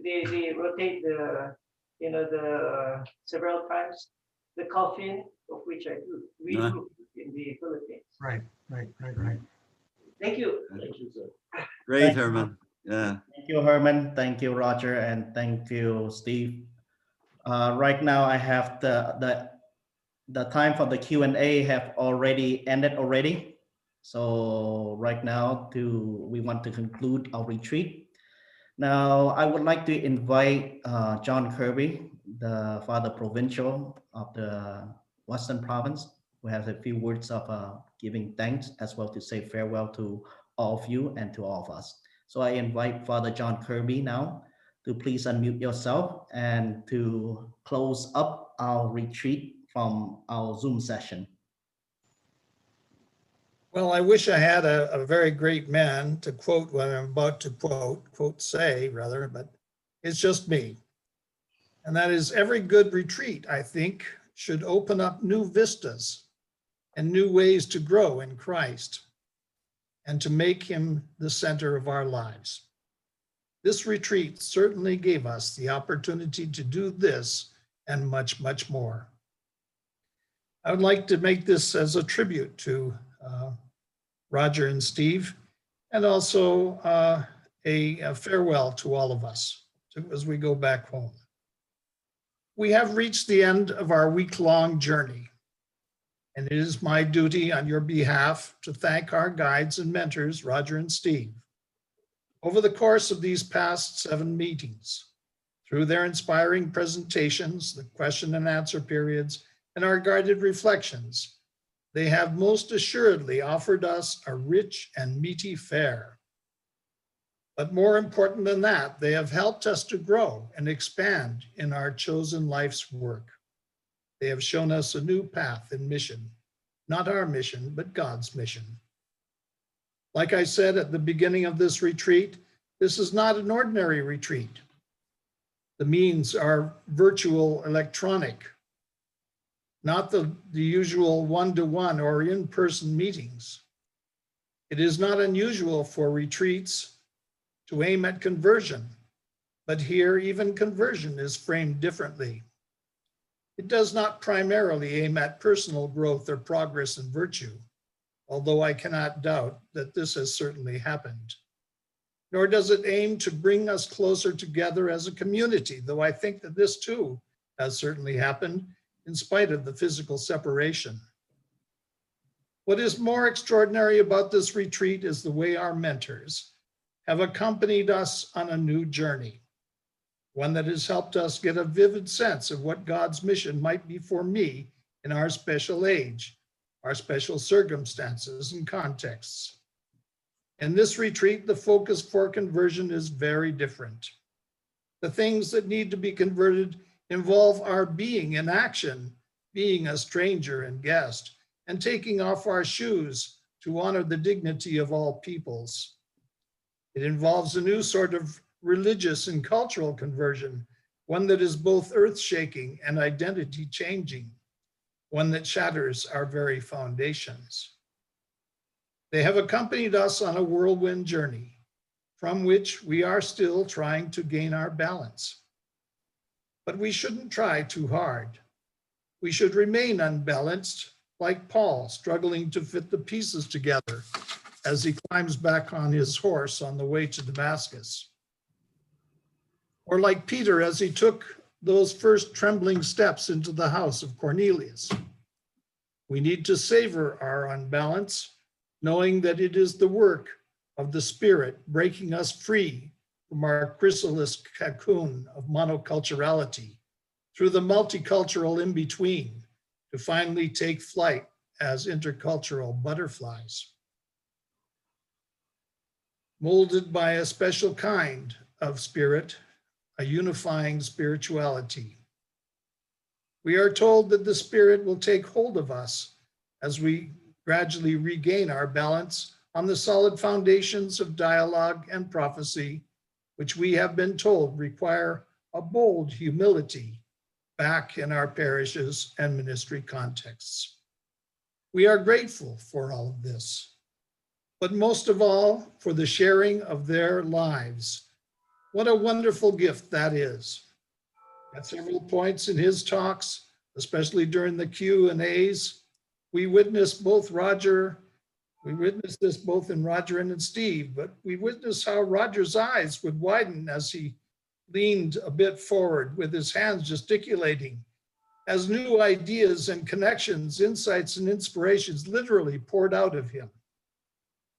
they rotate the, you know, the several times, the coffin of which we do in the Philippines. Right. Thank you. Thank you, sir. Great, Herman. Yeah. Thank you, Herman. Thank you, Roger, and thank you, Steve. Right now, I have the time for the Q&A have already ended already. So right now, we want to conclude our retreat. Now, I would like to invite John Kirby, the Father Provincial of the Western Province, who has a few words of giving thanks, as well to say farewell to all of you and to all of us. So I invite Father John Kirby now to please unmute yourself and to close up our retreat from our Zoom session. Well, I wish I had a very great man to quote what I'm about to say rather, but it's just me. And that is, every good retreat, I think, should open up new vistas and new ways to grow in Christ and to make him the center of our lives. This retreat certainly gave us the opportunity to do this and much, much more. I would like to make this as a tribute to Roger and Steve, and also a farewell to all of us as we go back home. We have reached the end of our week-long journey, and it is my duty on your behalf to thank our guides and mentors, Roger and Steve. Over the course of these past 7 meetings, through their inspiring presentations, the question and answer periods, and our guided reflections, they have most assuredly offered us a rich and meaty fare. But more important than that, they have helped us to grow and expand in our chosen life's work. They have shown us a new path and mission, not our mission, but God's mission. Like I said at the beginning of this retreat, this is not an ordinary retreat. The means are virtual, electronic, not the usual one-to-one or in-person meetings. It is not unusual for retreats to aim at conversion, but here even conversion is framed differently. It does not primarily aim at personal growth or progress in virtue, although I cannot doubt that this has certainly happened. Nor does it aim to bring us closer together as a community, though I think that this too has certainly happened. in spite of the physical separation. What is more extraordinary about this retreat is the way our mentors have accompanied us on a new journey, one that has helped us get a vivid sense of what God's mission might be for me in our special age, our special circumstances and contexts. In this retreat, the focus for conversion is very different. The things that need to be converted involve our being in action, being a stranger and guest, and taking off our shoes to honor the dignity of all peoples. It involves a new sort of religious and cultural conversion, one that is both earth-shaking and identity-changing, one that shatters our very foundations. They have accompanied us on a whirlwind journey from which we are still trying to gain our balance. But we shouldn't try too hard. We should remain unbalanced, like Paul, struggling to fit the pieces together as he climbs back on his horse on the way to Damascus. Or like Peter as he took those first trembling steps into the house of Cornelius. We need to savor our unbalance, knowing that it is the work of the Spirit breaking us free from our chrysalis cocoon of monoculturality through the multicultural in-between to finally take flight as intercultural butterflies. Molded by a special kind of spirit, a unifying spirituality. We are told that the Spirit will take hold of us as we gradually regain our balance on the solid foundations of dialogue and prophecy, which we have been told require a bold humility back in our parishes and ministry contexts. We are grateful for all of this, but most of all for the sharing of their lives. What a wonderful gift that is. At several points in his talks, especially during the Q&As, we witnessed this both in Roger and in Steve, but we witnessed how Roger's eyes would widen as he leaned a bit forward with his hands gesticulating, as new ideas and connections, insights and inspirations literally poured out of him.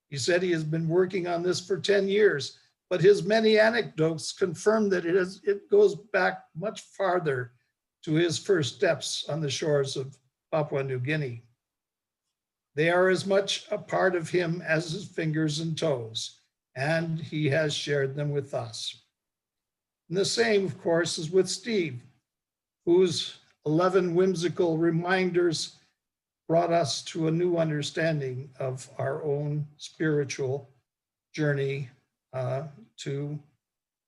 He said he has been working on this for 10 years, but his many anecdotes confirm that it goes back much farther to his first steps on the shores of Papua New Guinea. They are as much a part of him as his fingers and toes, and he has shared them with us. And the same, of course, is with Steve, whose 11 whimsical reminders brought us to a new understanding of our own spiritual journey to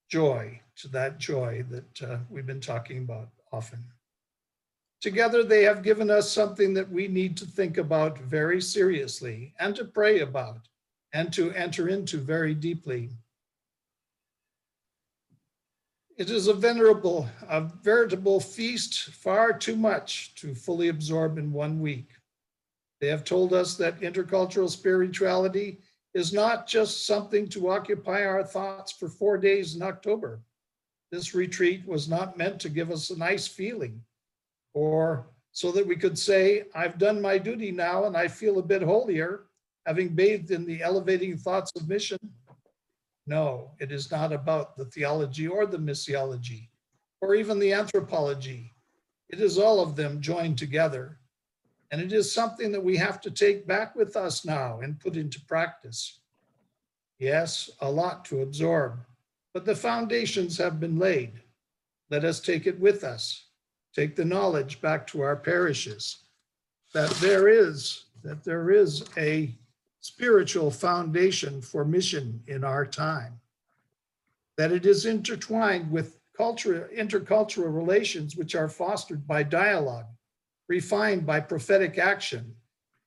joy, to that joy that we've been talking about often. Together, they have given us something that we need to think about very seriously and to pray about and to enter into very deeply. It is a veritable feast, far too much to fully absorb in 1 week. They have told us that intercultural spirituality is not just something to occupy our thoughts for 4 days in October. This retreat was not meant to give us a nice feeling or so that we could say, I've done my duty now and I feel a bit holier, having bathed in the elevating thoughts of mission. No, it is not about the theology or the missiology or even the anthropology. It is all of them joined together. And it is something that we have to take back with us now and put into practice. Yes, a lot to absorb, but the foundations have been laid. Let us take it with us. Take the knowledge back to our parishes that there is a spiritual foundation for mission in our time, that it is intertwined with intercultural relations which are fostered by dialogue, refined by prophetic action,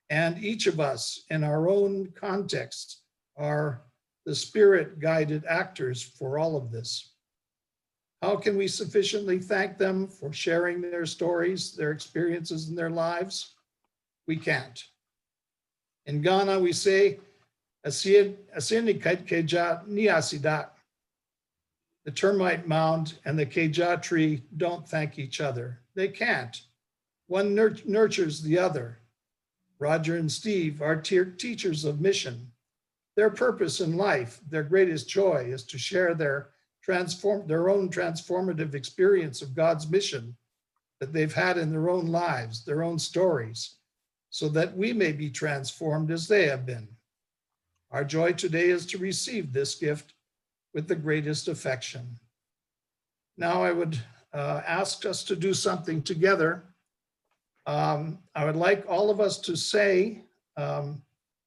and each of us in our own context are the Spirit-guided actors for all of this. How can we sufficiently thank them for sharing their stories, their experiences, and their lives? We can't. In Ghana, we say, "Asini keja ni asidat." The termite mound and the keja tree don't thank each other. They can't. One nurtures the other. Roger and Steve are teachers of mission. Their purpose in life, their greatest joy, is to share their own transformative experience of God's mission that they've had in their own lives, their own stories, so that we may be transformed as they have been. Our joy today is to receive this gift with the greatest affection. Now I would ask us to do something together. I would like all of us to say, in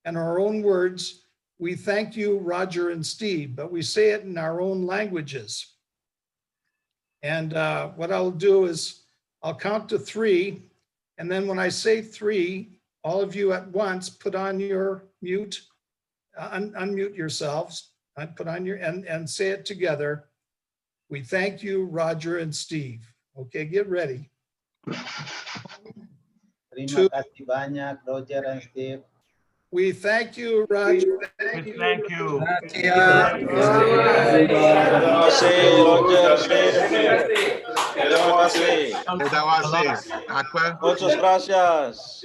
our own words, we thank you, Roger and Steve, but we say it in our own languages. And what I'll do is I'll count to 3. And then when I say 3, all of you at once put on your mute, unmute yourselves, and put on your, and say it together. We thank you, Roger and Steve. Okay, get ready. Terima kasih banyak, Roger and Steve. We thank you, Roger. Thank you. Muchas gracias.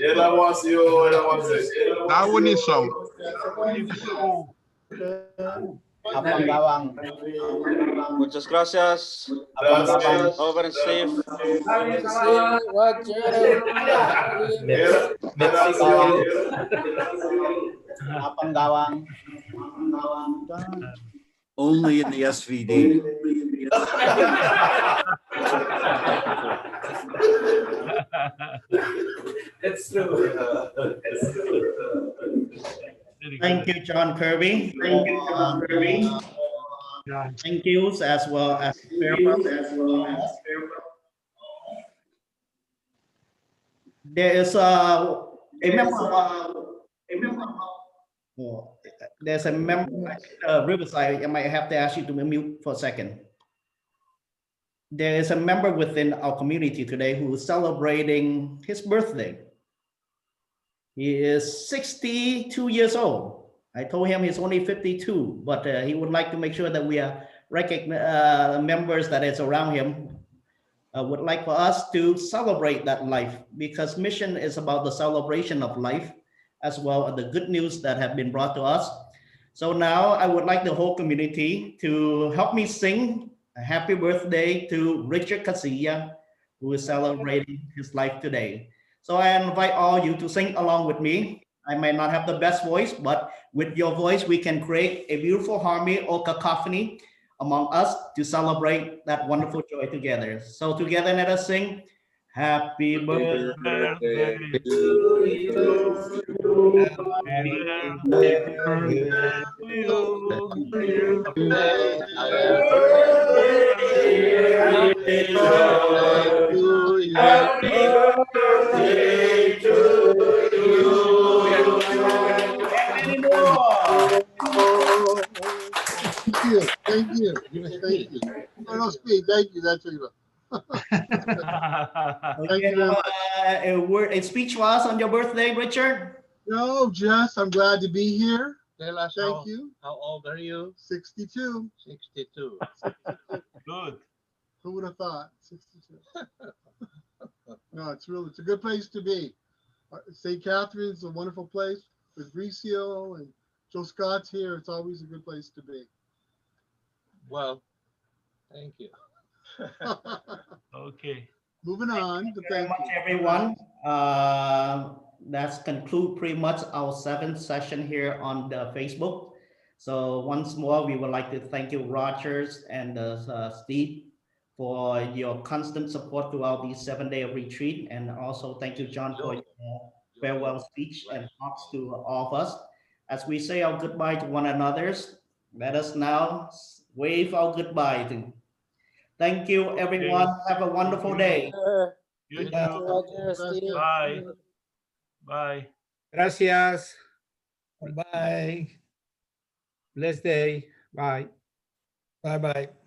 Apang Gawang. Muchas gracias. Over and Steve. Apang Gawang. Only in the SVD. It's true. Thank you, John Kirby. Thank you, John Kirby. Thank yous as well as there is there's a member Riverside. I might have to ask you to mute for a second. There is a member within our community today who is celebrating his birthday. He is 62 years old. I told him he's only 52, but he would like to make sure that we are members that is around him would like for us to celebrate that life, because mission is about the celebration of life as well as the good news that have been brought to us. So now I would like the whole community to help me sing a happy birthday to Richard Casilla, who is celebrating his life today. So I invite all you to sing along with me. I might not have the best voice, but with your voice, we can create a beautiful harmony or cacophony among us to celebrate that wonderful joy together. So together, let us sing, Happy birthday to you. Happy birthday to you. Happy birthday to you. Many more. Thank you. Thank you. Thank you. Oh, no, Steve, thank you. That's what you Thank you very much. A speech for us on your birthday, Richard? No, Jess, I'm glad to be here. Tell us Thank you. How old are you? 62. 62. Good. Who would have thought? 62. No, it's a good place to be. St. Catherine's is a wonderful place with Bricio and Joe Scott's here. It's always a good place to be. Well, thank you. Okay. Moving on. Thank you very much, everyone. That's conclude pretty much our 7th session here on the Facebook. So once more, we would like to thank you, Rogers and Steve, for your constant support throughout these 7 days of retreat. And also thank you, John, for your farewell speech and talks to all of us. As we say our goodbye to one another, let us now wave our goodbye to. Thank you, everyone. Have a wonderful day. You too. Bye. Bye. Gracias. Bye. Blessed day. Bye. Bye-bye.